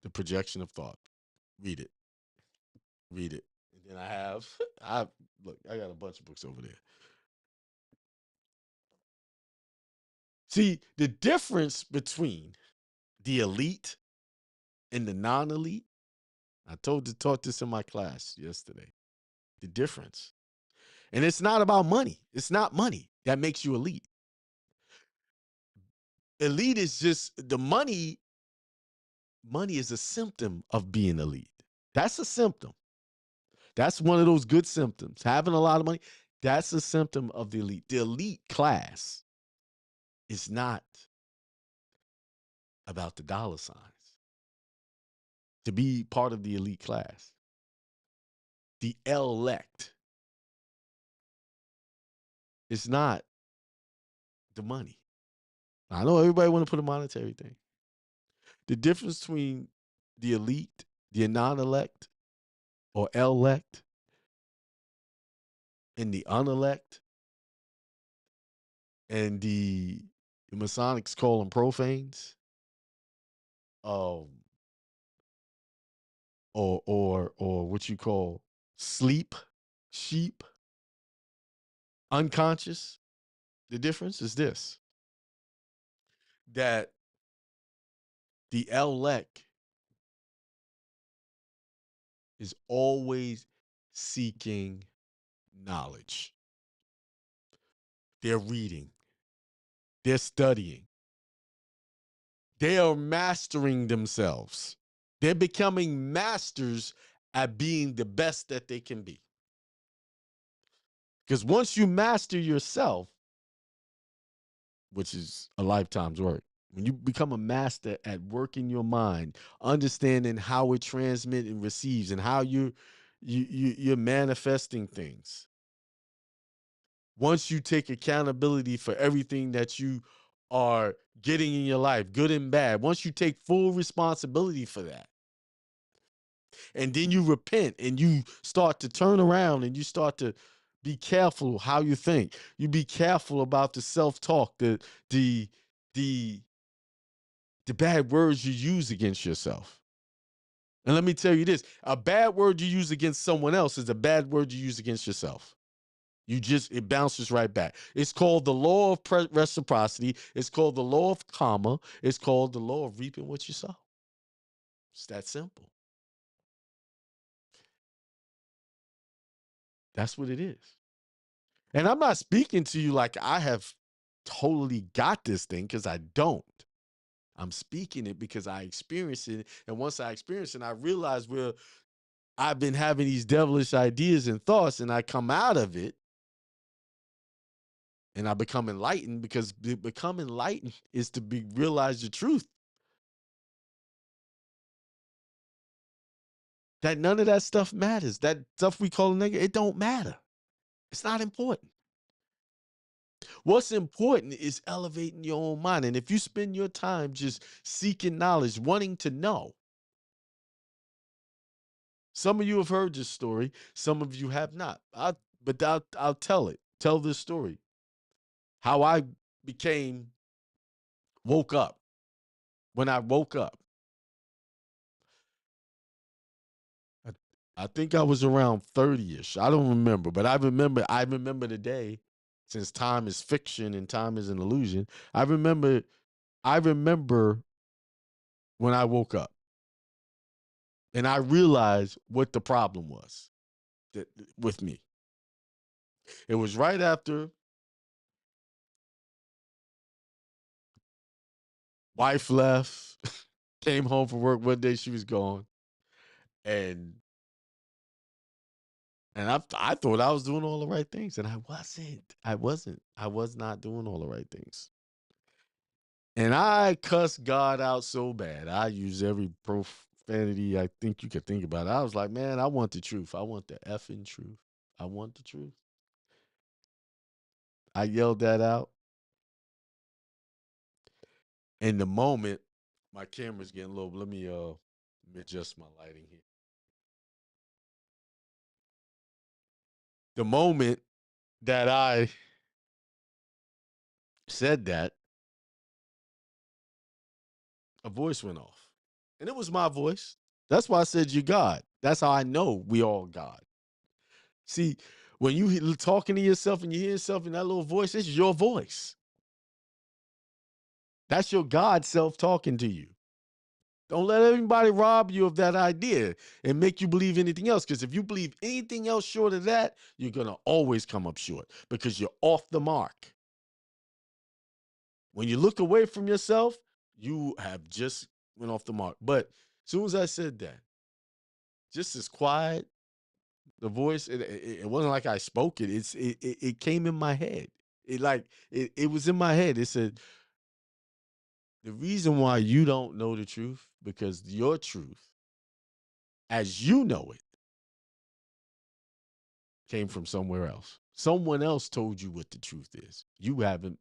The Projection of Thought. Read it. Read it. And then I got a bunch of books over there. See, the difference between the elite and the non-elite, I taught this in my class yesterday. The difference. And it's not about money. It's not money that makes you elite. Elite is just the money. Money is a symptom of being elite. That's a symptom. That's one of those good symptoms. Having a lot of money, that's a symptom of the elite. The elite class is not about the dollar signs. To be part of the elite class, the elect, it's not the money. I know everybody want to put a monetary thing. The difference between the elite, the non-elect, or elect, and the unelect, and the Masonics call them profanes, or what you call sleep, sheep, unconscious. The difference is this: that the elect is always seeking knowledge. They're reading, they're studying, they are mastering themselves. They're becoming masters at being the best that they can be. Because once you master yourself, which is a lifetime's work, when you become a master at working your mind, understanding how it transmits and receives, and how you're manifesting things. Once you take accountability for everything that you are getting in your life, good and bad, once you take full responsibility for that, and then you repent and you start to turn around and you start to be careful how you think. You be careful about the self-talk, the the the bad words you use against yourself. And let me tell you this, a bad word you use against someone else is a bad word you use against yourself. It bounces right back. It's called the law of reciprocity. It's called the law of karma. It's called the law of reaping what you sow. It's that simple. That's what it is. And I'm not speaking to you like I have totally got this thing, because I don't. I'm speaking it because I experienced it. And once I experienced it, I realized where I've been having these devilish ideas and thoughts, and I come out of it and I become enlightened, because become enlightened is to realize the truth. That none of that stuff matters. That stuff we call negative, it don't matter. It's not important. What's important is elevating your own mind. And if you spend your time just seeking knowledge, wanting to know, some of you have heard this story, some of you have not. I'll tell it. Tell this story. How I woke up. When I woke up, I think I was around 30-ish. I don't remember, but I remember the day, since time is fiction and time is an illusion. I remember when I woke up and I realized what the problem was with me. It was right after wife left, came home from work one day, she was gone. And I thought I was doing all the right things, and I wasn't. I was not doing all the right things. And I cussed God out so bad. I used every profanity I think you could think about. I was like, man, I want the truth. I want the effing truth. I want the truth. I yelled that out. In the moment, my camera's getting low. Let me adjust my lighting here. The moment that I said that, a voice went off. And it was my voice. That's why I said you God. That's how I know we all God. See, when you talking to yourself and you hear yourself in that little voice, it's your voice. That's your God self talking to you. Don't let anybody rob you of that idea and make you believe anything else. Because if you believe anything else short of that, you're going to always come up short, because you're off the mark. When you look away from yourself, you have just went off the mark. But as soon as I said that, just as quiet, the voice, it wasn't like I spoke it. It came in my head. It was in my head. It said, the reason why you don't know the truth, because your truth, as you know it, came from somewhere else. Someone else told you what the truth is. You haven't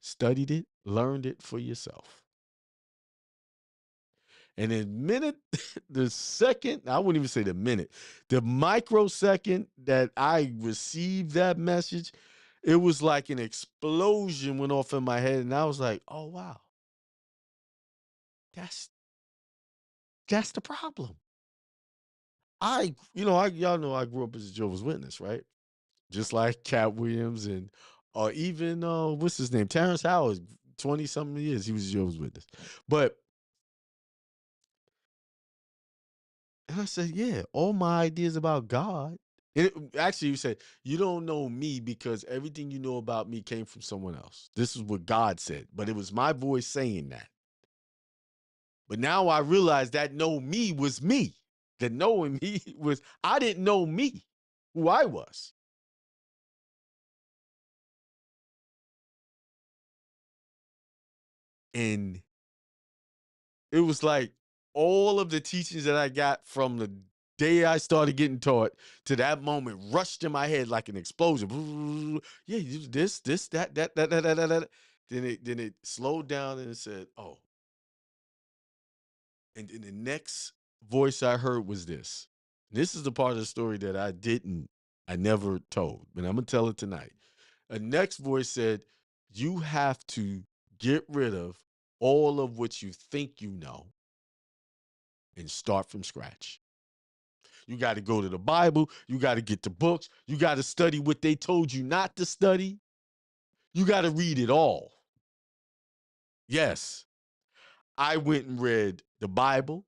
studied it, learned it for yourself. And in the second, I wouldn't even say the minute, the microsecond that I received that message, it was like an explosion went off in my head. And I was like, oh, wow. That's the problem. Y'all know I grew up as a Jehovah's Witness, right? Just like Cat Williams and even what's his name? Terrence Howard, 20-something years, he was a Jehovah's Witness. But And I said, yeah, all my ideas about God. And actually, you said, you don't know me because everything you know about me came from someone else. This is what God said, but it was my voice saying that. But now I realize that know me was me. That knowing me was, I didn't know me, who I was. And it was like all of the teachings that I got from the day I started getting taught to that moment rushed in my head like an explosion. Yeah, this, that. Then it slowed down and it said, oh. And then the next voice I heard was this. This is the part of the story that I never told, but I'm gonna tell it tonight. A next voice said, you have to get rid of all of what you think you know and start from scratch. You got to go to the Bible. You got to get the books. You got to study what they told you not to study. You got to read it all. Yes, I went and read the Bible.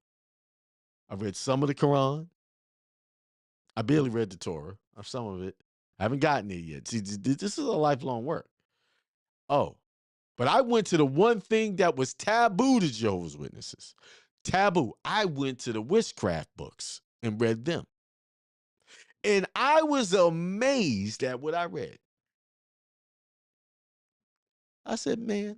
I read some of the Quran. I barely read the Torah, or some of it. I haven't gotten there yet. See, this is a lifelong work. Oh, but I went to the one thing that was taboo to Jehovah's Witnesses. Taboo. I went to the witchcraft books and read them. And I was amazed at what I read. I said, man.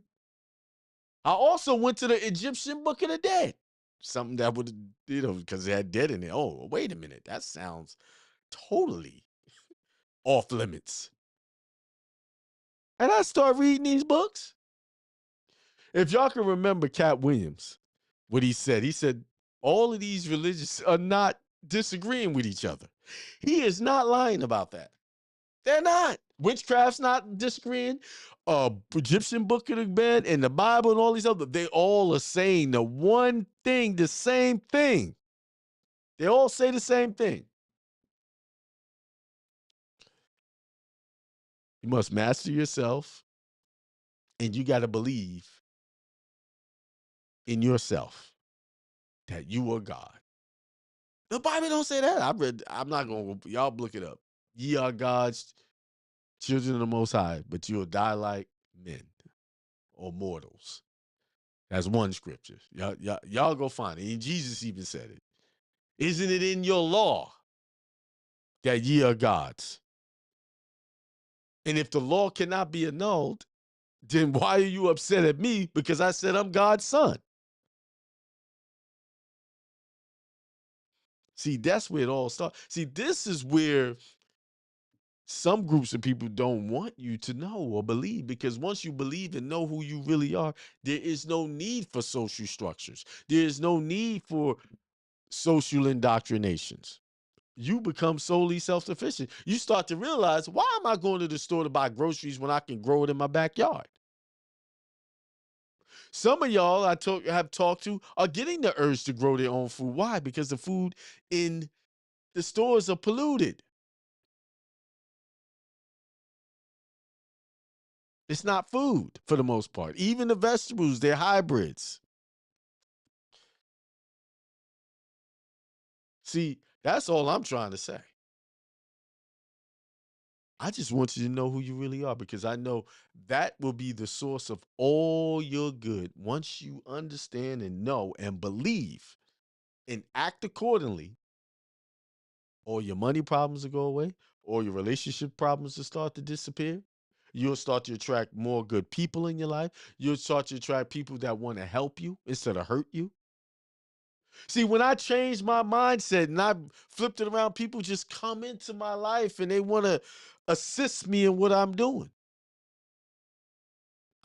I also went to the Egyptian Book of the Dead. Something that would, because it had dead in it. Oh, wait a minute. That sounds totally off limits. And I start reading these books. If y'all can remember Cat Williams, what he said, all of these religions are not disagreeing with each other. He is not lying about that. They're not. Witchcraft's not disagreeing. Egyptian Book of the Dead and the Bible and all these other, they all are saying the one thing, the same thing. They all say the same thing. You must master yourself, and you got to believe in yourself that you are God. The Bible don't say that. I'm not going to, y'all look it up. Ye are God's children of the Most High, but you'll die like men or mortals. That's one scripture. Y'all go find it. And Jesus even said it. Isn't it in your law that ye are gods? And if the law cannot be annulled, then why are you upset at me because I said I'm God's son? See, that's where it all starts. See, this is where some groups of people don't want you to know or believe, because once you believe and know who you really are, there is no need for social structures. There is no need for social indoctrinations. You become solely self-sufficient. You start to realize, why am I going to the store to buy groceries when I can grow it in my backyard? Some of y'all have talked to are getting the urge to grow their own food. Why? Because the food in the stores are polluted. It's not food for the most part. Even the vegetables, they're hybrids. See, that's all I'm trying to say. I just want you to know who you really are, because I know that will be the source of all your good once you understand and know and believe and act accordingly. All your money problems will go away, all your relationship problems will start to disappear. You'll start to attract more good people in your life. You'll start to attract people that want to help you instead of hurt you. See, when I changed my mindset and I flipped it around, people just come into my life and they want to assist me in what I'm doing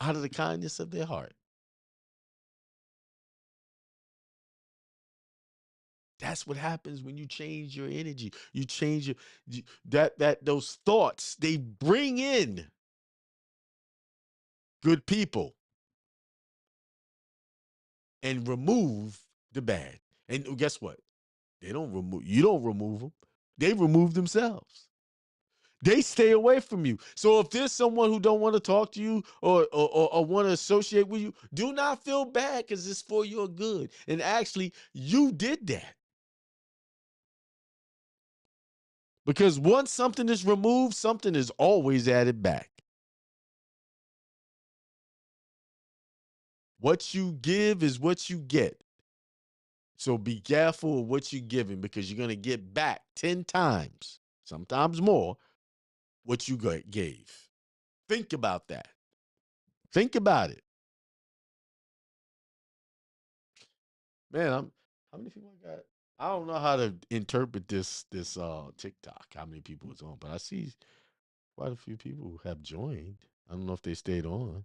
out of the kindness of their heart. That's what happens when you change your energy. You change those thoughts, they bring in good people and remove the bad. And guess what? You don't remove them. They remove themselves. They stay away from you. So if there's someone who don't want to talk to you or want to associate with you, do not feel bad, because it's for your good. And actually, you did that. Because once something is removed, something is always added back. What you give is what you get. So be careful of what you're giving because you're going to get back 10 times, sometimes more, what you gave. Think about that. Think about it. Man, how many people I got? I don't know how to interpret this TikTok, how many people it's on, but I see quite a few people who have joined. I don't know if they stayed on.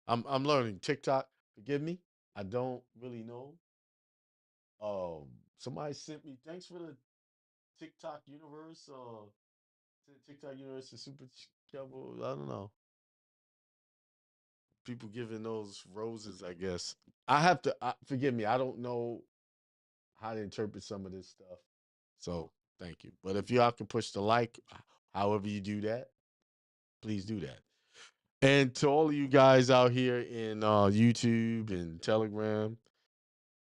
I'm learning TikTok. Forgive me. I don't really know. Somebody sent me thanks for the TikTok universe. TikTok universe is super cowboy. I don't know. People giving those roses, I guess. I have to forgive me. I don't know how to interpret some of this stuff. So thank you. But if y'all can push the like, however you do that, please do that. And to all of you guys out here in YouTube and Telegram,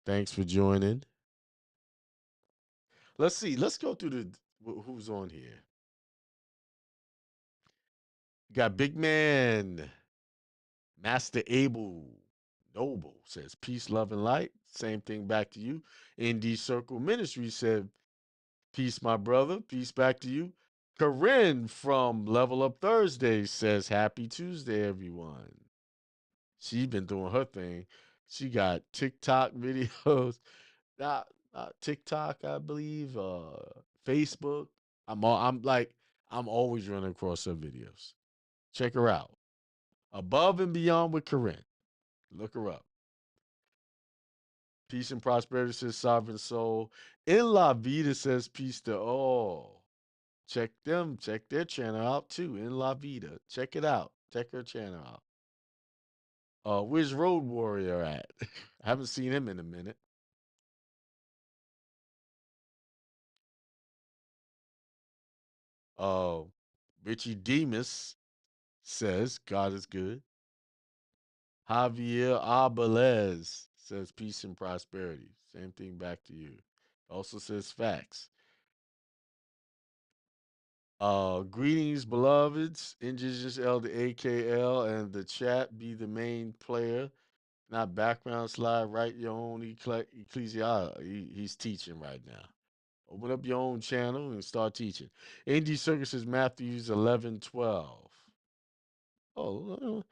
thanks for joining. Let's see. Let's go through who's on here. Got Big Man, Master Abel Noble says peace, love, and light. Same thing back to you. ND Circle Ministry said peace, my brother. Peace back to you. Corinne from Level Up Thursday says happy Tuesday, everyone. She's been doing her thing. She got TikTok videos, not TikTok, I believe, Facebook. I'm always running across her videos. Check her out. Above and Beyond with Corinne. Look her up. Peace and prosperity says Sovereign Soul. In La Vida says peace to all. Check them. Check their channel out too. In La Vida. Check it out. Check her channel out. Where's Road Warrior at? I haven't seen him in a minute. Uh, Richie Demus says God is good. Javier Abelez says peace and prosperity. Same thing back to you. Also says facts. Greetings, beloveds. Indigenous Elder AKL and the chat be the main player, not background slide. Write your own ecclesiology. He's teaching right now. Open up your own channel and start teaching. ND Circus says Matthews 11:12. Oh,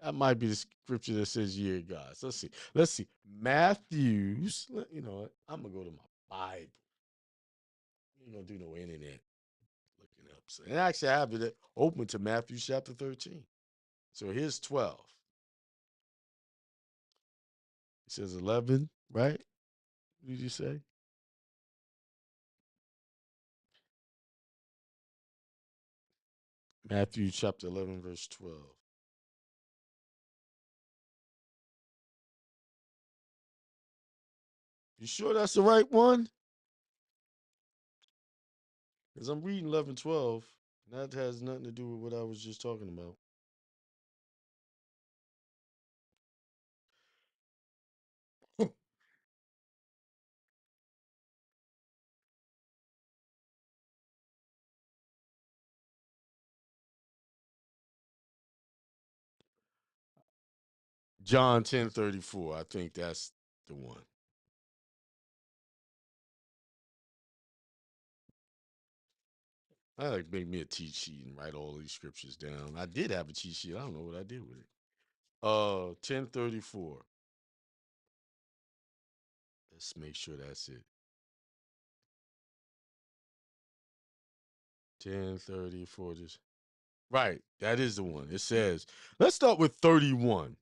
that might be the scripture that says "Ye are gods." Let's see. Let's see. Matthews. You know what? I'm gonna go to my Bible. You ain't gonna do no internet looking up. So, and actually, I have it open to Matthew chapter 13. So here's 12. It says 11, right? What did you say? Matthew chapter 11, verse 12. You sure that's the right one? Because I'm reading 11:12. And that has nothing to do with what I was just talking about. John 10:34. I think that's the one. I like make me a cheat sheet and write all these scriptures down. I did have a cheat sheet. I don't know what I did with it. 10:34. Let's make sure that's it. 10:34. Just right. That is the one. It says, let's start with 31.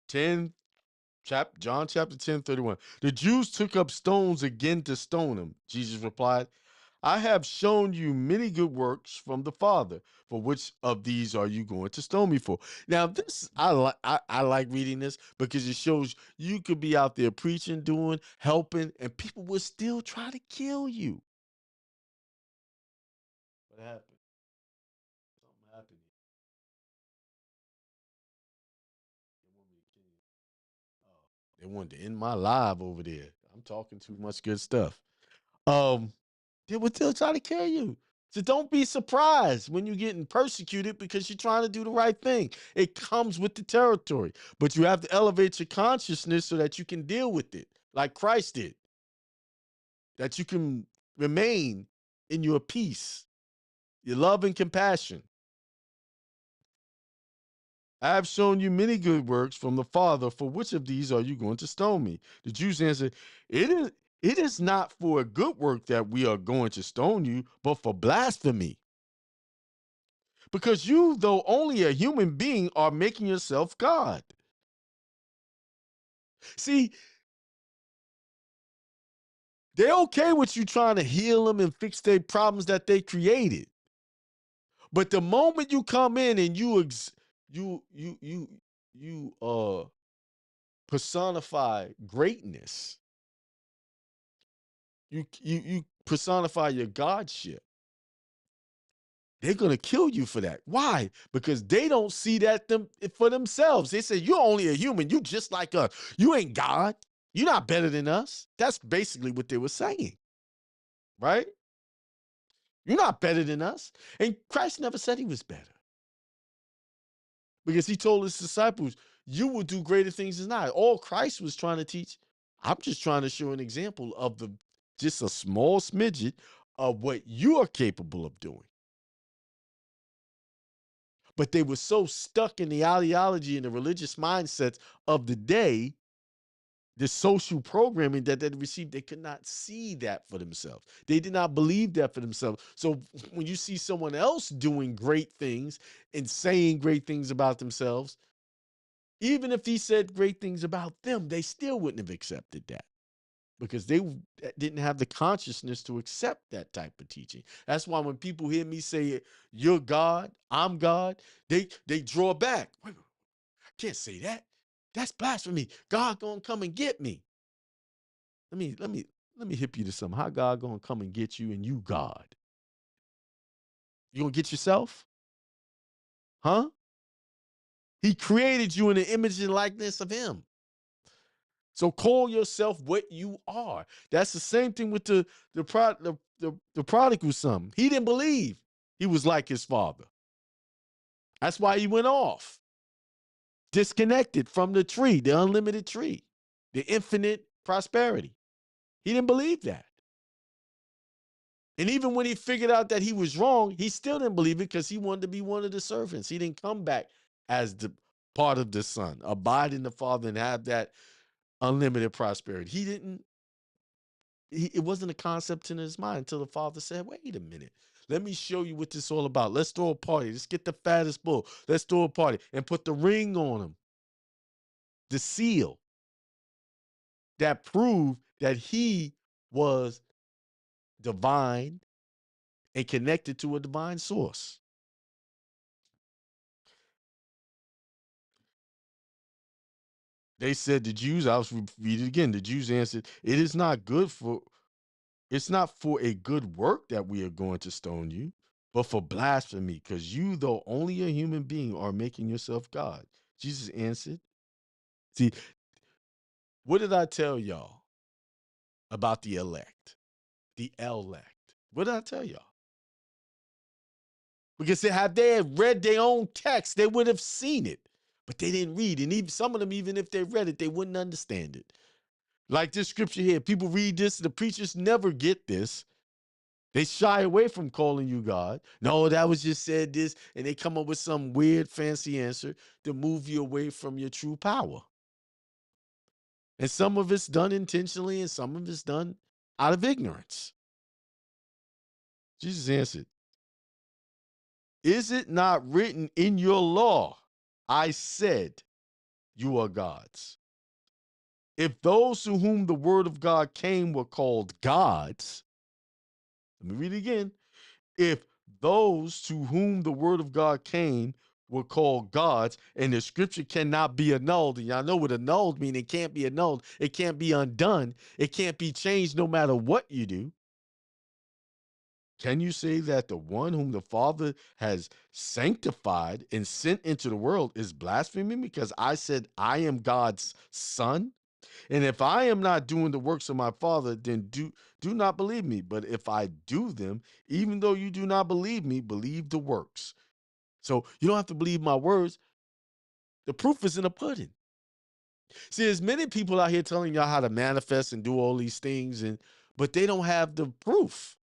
10 John chapter 10:31. The Jews took up stones again to stone him. Jesus replied, I have shown you many good works from the Father. For which of these are you going to stone me for? Now, this I like reading this because it shows you could be out there preaching, doing, helping, and people will still try to kill you. What happened? Something happened. They want me to kill you. Oh, they wanted to end my live over there. I'm talking too much good stuff. They will still try to kill you. So don't be surprised when you're getting persecuted because you're trying to do the right thing. It comes with the territory, but you have to elevate your consciousness so that you can deal with it like Christ did, that you can remain in your peace, your love and compassion. I have shown you many good works from the Father. For which of these are you going to stone me? The Jews answered, it is not for a good work that we are going to stone you, but for blasphemy. Because you, though only a human being, are making yourself God. See, they're okay with you trying to heal them and fix their problems that they created. But the moment you come in and you personify greatness, you personify your godship, they're gonna kill you for that. Why? Because they don't see that for themselves. They say you're only a human. You just like us. You ain't God. You're not better than us. That's basically what they were saying, right? You're not better than us. And Christ never said he was better, because he told his disciples, you will do greater things than I. All Christ was trying to teach, I'm just trying to show an example of just a small smidget of what you are capable of doing. But they were so stuck in the ideology and the religious mindsets of the day, the social programming that they received, they could not see that for themselves. They did not believe that for themselves. So when you see someone else doing great things and saying great things about themselves, even if he said great things about them, they still wouldn't have accepted that, because they didn't have the consciousness to accept that type of teaching. That's why when people hear me say, you're God, I'm God, they draw back. Wait, I can't say that. That's blasphemy. God gonna come and get me. Let me hip you to something. How God gonna come and get you and you God? You gonna get yourself? Huh? He created you in the image and likeness of him. So call yourself what you are. That's the same thing with the prodigal son. He didn't believe he was like his father. That's why he went off, disconnected from the tree, the unlimited tree, the infinite prosperity. He didn't believe that. And even when he figured out that he was wrong, he still didn't believe it, because he wanted to be one of the servants. He didn't come back as the part of the son, abide in the Father and have that unlimited prosperity. It wasn't a concept in his mind until the Father said, wait a minute. Let me show you what this is all about. Let's throw a party. Let's get the fattest bull. Let's throw a party and put the ring on him. The seal that proved that he was divine and connected to a divine source. They said, the Jews, I'll read it again. The Jews answered, it's not for a good work that we are going to stone you, but for blasphemy, because you, though only a human being, are making yourself God. Jesus answered. See, what did I tell y'all about the elect? The elect. What did I tell y'all? Because had they had read their own text, they would have seen it. But they didn't read. And even some of them, even if they read it, they wouldn't understand it. Like this scripture here. People read this, the preachers never get this. They shy away from calling you God. No, that was just said this, and they come up with some weird, fancy answer to move you away from your true power. And some of it's done intentionally, and some of it's done out of ignorance. Jesus answered, is it not written in your law, I said, you are gods? If those to whom the word of God came were called gods, let me read it again. If those to whom the word of God came were called gods, and the scripture cannot be annulled, and y'all know what annulled means. It can't be annulled. It can't be undone. It can't be changed no matter what you do. Can you say that the one whom the Father has sanctified and sent into the world is blaspheming because I said I am God's son? And if I am not doing the works of my Father, then do not believe me. But if I do them, even though you do not believe me, believe the works. So you don't have to believe my words. The proof is in the pudding. See, there's many people out here telling y'all how to manifest and do all these things, but they don't have the proof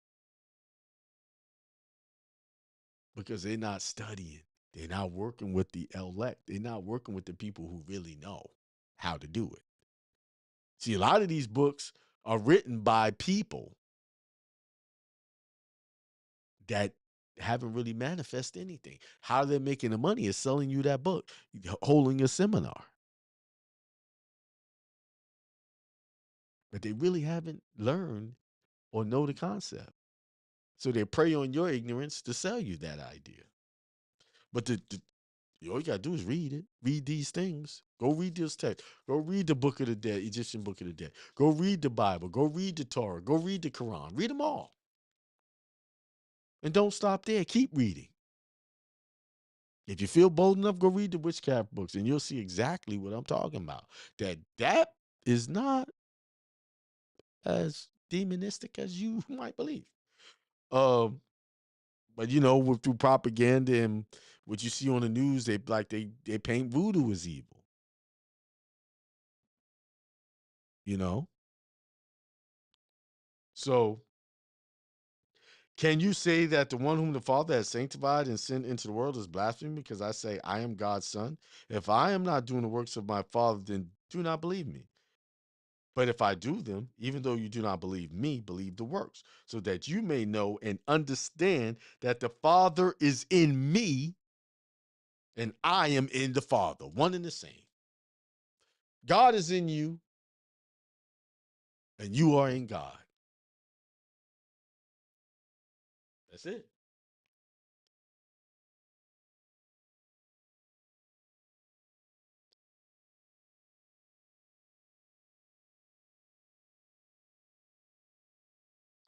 because they're not studying. They're not working with the elect. They're not working with the people who really know how to do it. See, a lot of these books are written by people that haven't really manifest anything. How they're making the money is selling you that book, holding a seminar. But they really haven't learned or know the concept. So they prey on your ignorance to sell you that idea. But all you gotta do is read it. Read these things. Go read this text. Go read the Book of the Dead, Egyptian Book of the Dead. Go read the Bible. Go read the Torah. Go read the Quran. Read them all. And don't stop there. Keep reading. If you feel bold enough, go read the witchcraft books, and you'll see exactly what I'm talking about. That is not as demonistic as you might believe. Um, but through propaganda and what you see on the news, they paint voodoo as evil. So can you say that the one whom the Father has sanctified and sent into the world is blasphemy because I say I am God's son? If I am not doing the works of my Father, then do not believe me. But if I do them, even though you do not believe me, believe the works, so that you may know and understand that the Father is in me and I am in the Father, one and the same. God is in you and you are in God. That's it.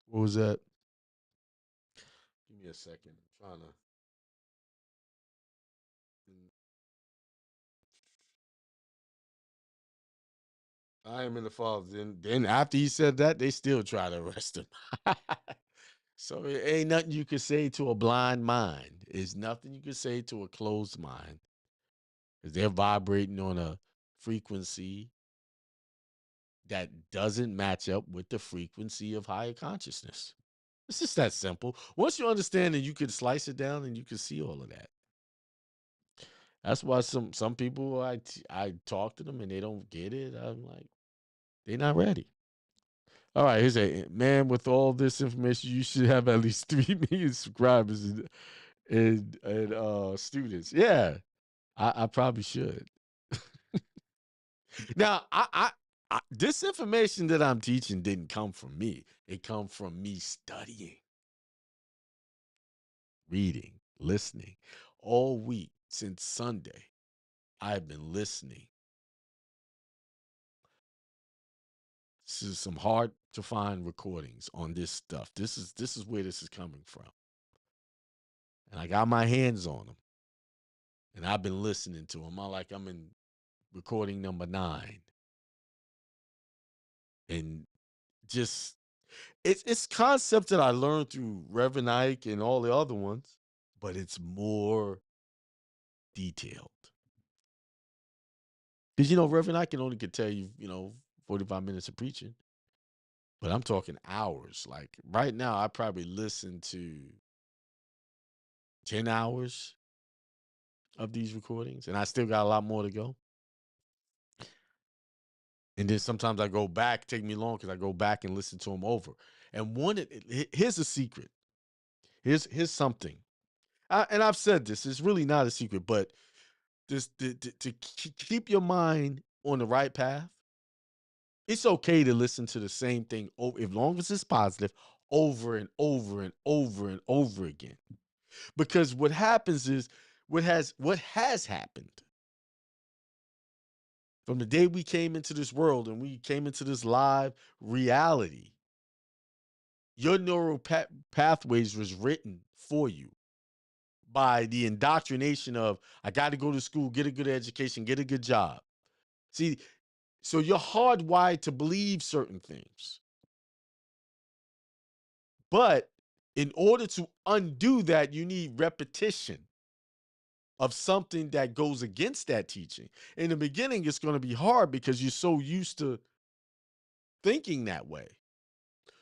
What was that? Give me a second. I'm trying to. I am in the Father. Then after he said that, they still try to arrest him. So it ain't nothing you could say to a blind mind. It's nothing you could say to a closed mind. Because they're vibrating on a frequency that doesn't match up with the frequency of higher consciousness. It's just that simple. Once you understand it, you can slice it down and you can see all of that. That's why some people I talk to them and they don't get it. I'm like, they're not ready. All right, here's a man with all this information. You should have at least 3 million subscribers and students. Yeah, I probably should. Now, I this information that I'm teaching didn't come from me. It come from me studying, reading, listening all week since Sunday. I've been listening. This is some hard to find recordings on this stuff. This is where this is coming from. And I got my hands on them. And I've been listening to them. I'm in recording number 9. And just it's concepts that I learned through Reverend Ike and all the other ones, but it's more detailed. Because Reverend Ike could tell you, 45 minutes of preaching. But I'm talking hours. Like right now, I probably listen to 10 hours of these recordings, and I still got a lot more to go. And then sometimes I go back, take me long because I go back and listen to them over. And here's a secret. Here's something. And I've said this, it's really not a secret, but this to keep your mind on the right path, it's okay to listen to the same thing as long as it's positive over and over and over and over again. Because what happens is what has happened from the day we came into this world and we came into this live reality, your neural pathways was written for you by the indoctrination of I got to go to school, get a good education, get a good job. See, So you're hardwired to believe certain things. But in order to undo that, you need repetition of something that goes against that teaching. In the beginning, it's going to be hard because you're so used to thinking that way.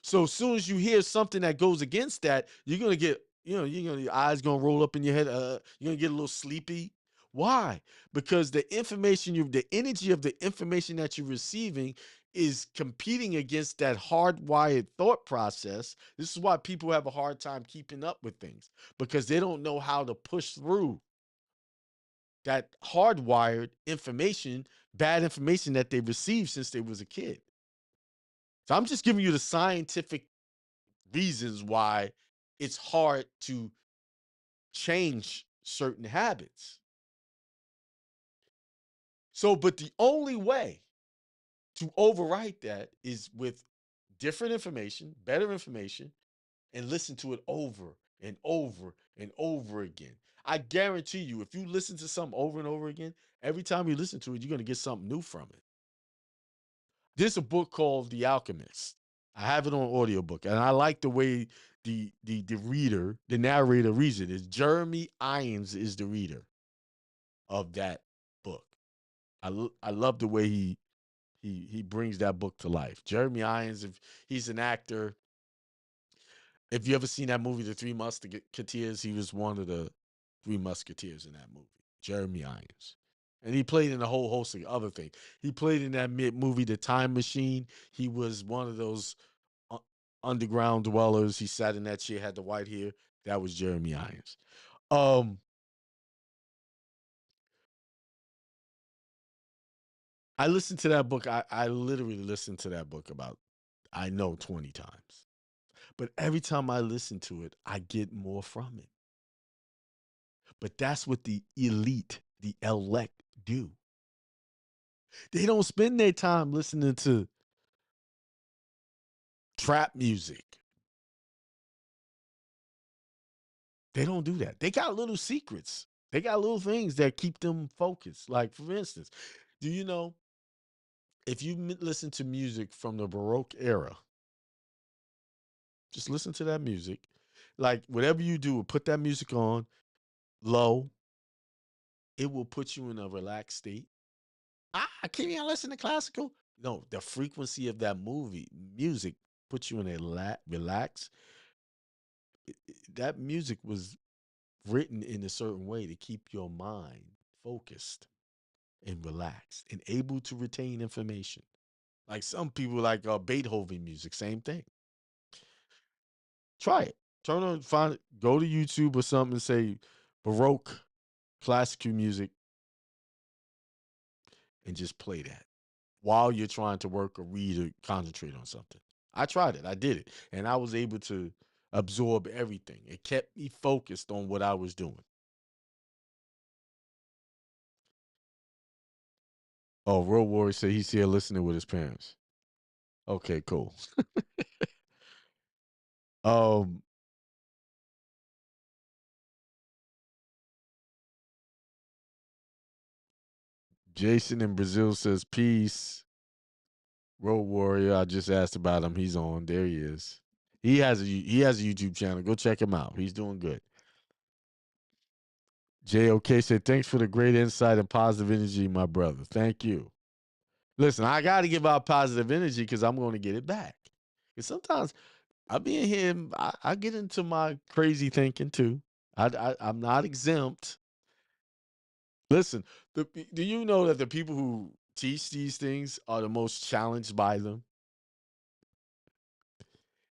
So as soon as you hear something that goes against that, you're gonna get, your eyes gonna roll up in your head. You're gonna get a little sleepy. Why? Because the energy of the information that you're receiving is competing against that hardwired thought process. This is why people have a hard time keeping up with things because they don't know how to push through that hardwired information, bad information that they received since they was a kid. So I'm just giving you the scientific reasons why it's hard to change certain habits. So, but the only way to overwrite that is with different information, better information, and listen to it over and over and over again. I guarantee you, if you listen to something over and over again, every time you listen to it, you're going to get something new from it. There's a book called The Alchemist. I have it on audiobook, and I like the way the narrator reads it. Is Jeremy Irons is the reader of that book. I love the way he brings that book to life. Jeremy Irons, if he's an actor, if you ever seen that movie, The Three Musketeers, he was one of the Three Musketeers in that movie. Jeremy Irons. And he played in a whole host of other things. He played in that movie, The Time Machine. He was one of those underground dwellers. He sat in that chair, had the white hair. That was Jeremy Irons. I listened to that book. I literally listened to that book about, I know, 20 times. But every time I listen to it, I get more from it. But that's what the elite, the elect, do. They don't spend their time listening to trap music. They don't do that. They got little secrets. They got little things that keep them focused. Like, for instance, do you know if you listen to music from the Baroque era, just listen to that music. Like, whatever you do, put that music on low. It will put you in a relaxed state. Can you listen to classical? No, the frequency of that music puts you in a relax. That music was written in a certain way to keep your mind focused and relaxed and able to retain information. Like some people like Beethoven music, same thing. Try it. Turn on, find it, go to YouTube or something and say Baroque classical music and just play that while you're trying to work or read or concentrate on something. I tried it. I did it. And I was able to absorb everything. It kept me focused on what I was doing. Oh, Road Warrior said he's here listening with his parents. Okay, cool. um, Jason in Brazil says peace. Road Warrior, I just asked about him. He's on. There he is. He has a YouTube channel. Go check him out. He's doing good. JOK said, thanks for the great insight and positive energy, my brother. Thank you. Listen, I got to give out positive energy because I'm going to get it back. And sometimes I be in here, I get into my crazy thinking too. I'm not exempt. Listen, do you know that the people who teach these things are the most challenged by them?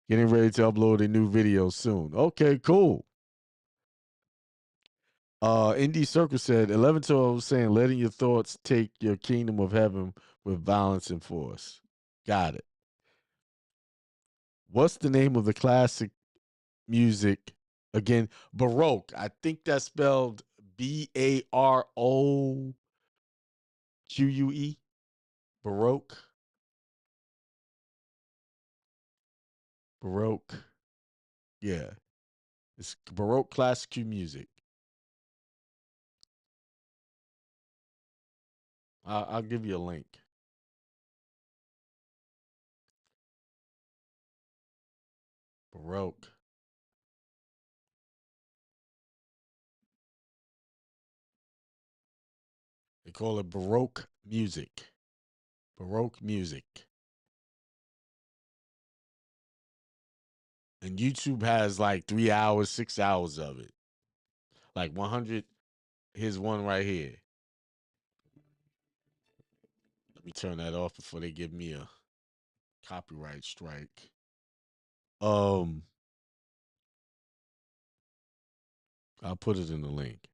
Getting ready to upload a new video soon. Okay, cool. Indie Circle said 1112 was saying letting your thoughts take your kingdom of heaven with violence and force. Got it. What's the name of the classic music? Again, Baroque. I think that's spelled Baroque. Baroque. Baroque. Yeah. It's Baroque classical music. I'll give you a link. Baroque. They call it Baroque music. Baroque music. And YouTube has like 3 hours, 6 hours of it. Like 100. Here's one right here. Let me turn that off before they give me a copyright strike. I'll put it in the link.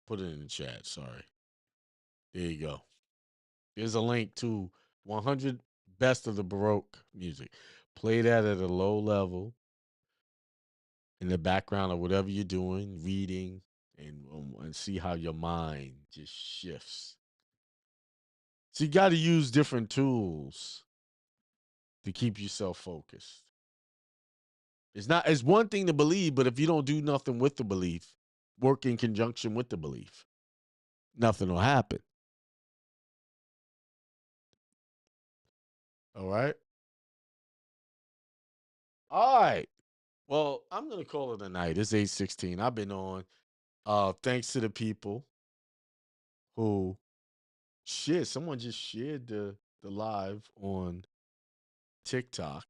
Put it in the chat. Sorry. There you go. There's a link to 100 best of the Baroque music. Play that at a low level in the background of whatever you're doing, reading, and see how your mind just shifts. So you got to use different tools to keep yourself focused. It's one thing to believe, but if you don't do nothing with the belief, work in conjunction with the belief, nothing will happen. All right. All right. Well, I'm gonna call it a night. It's 8:16. I've been on. Thanks to the people who someone just shared the live on TikTok.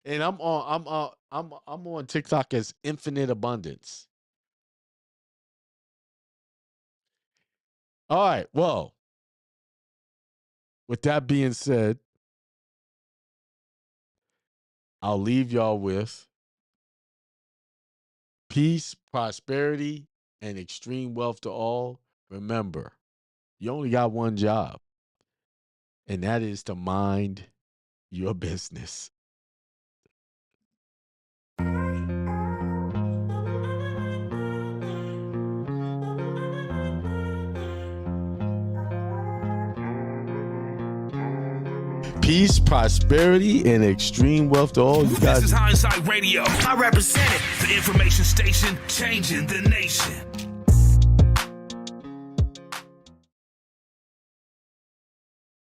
And I'm on TikTok as Infinite Abundance. All right. Well, with that being said, I'll leave y'all with peace, prosperity, and extreme wealth to all. Remember, you only got one job, and that is to mind your business. Peace, prosperity, and extreme wealth to all. You guys.
This is Hindsight Radio. I represent it. The information station changing the nation.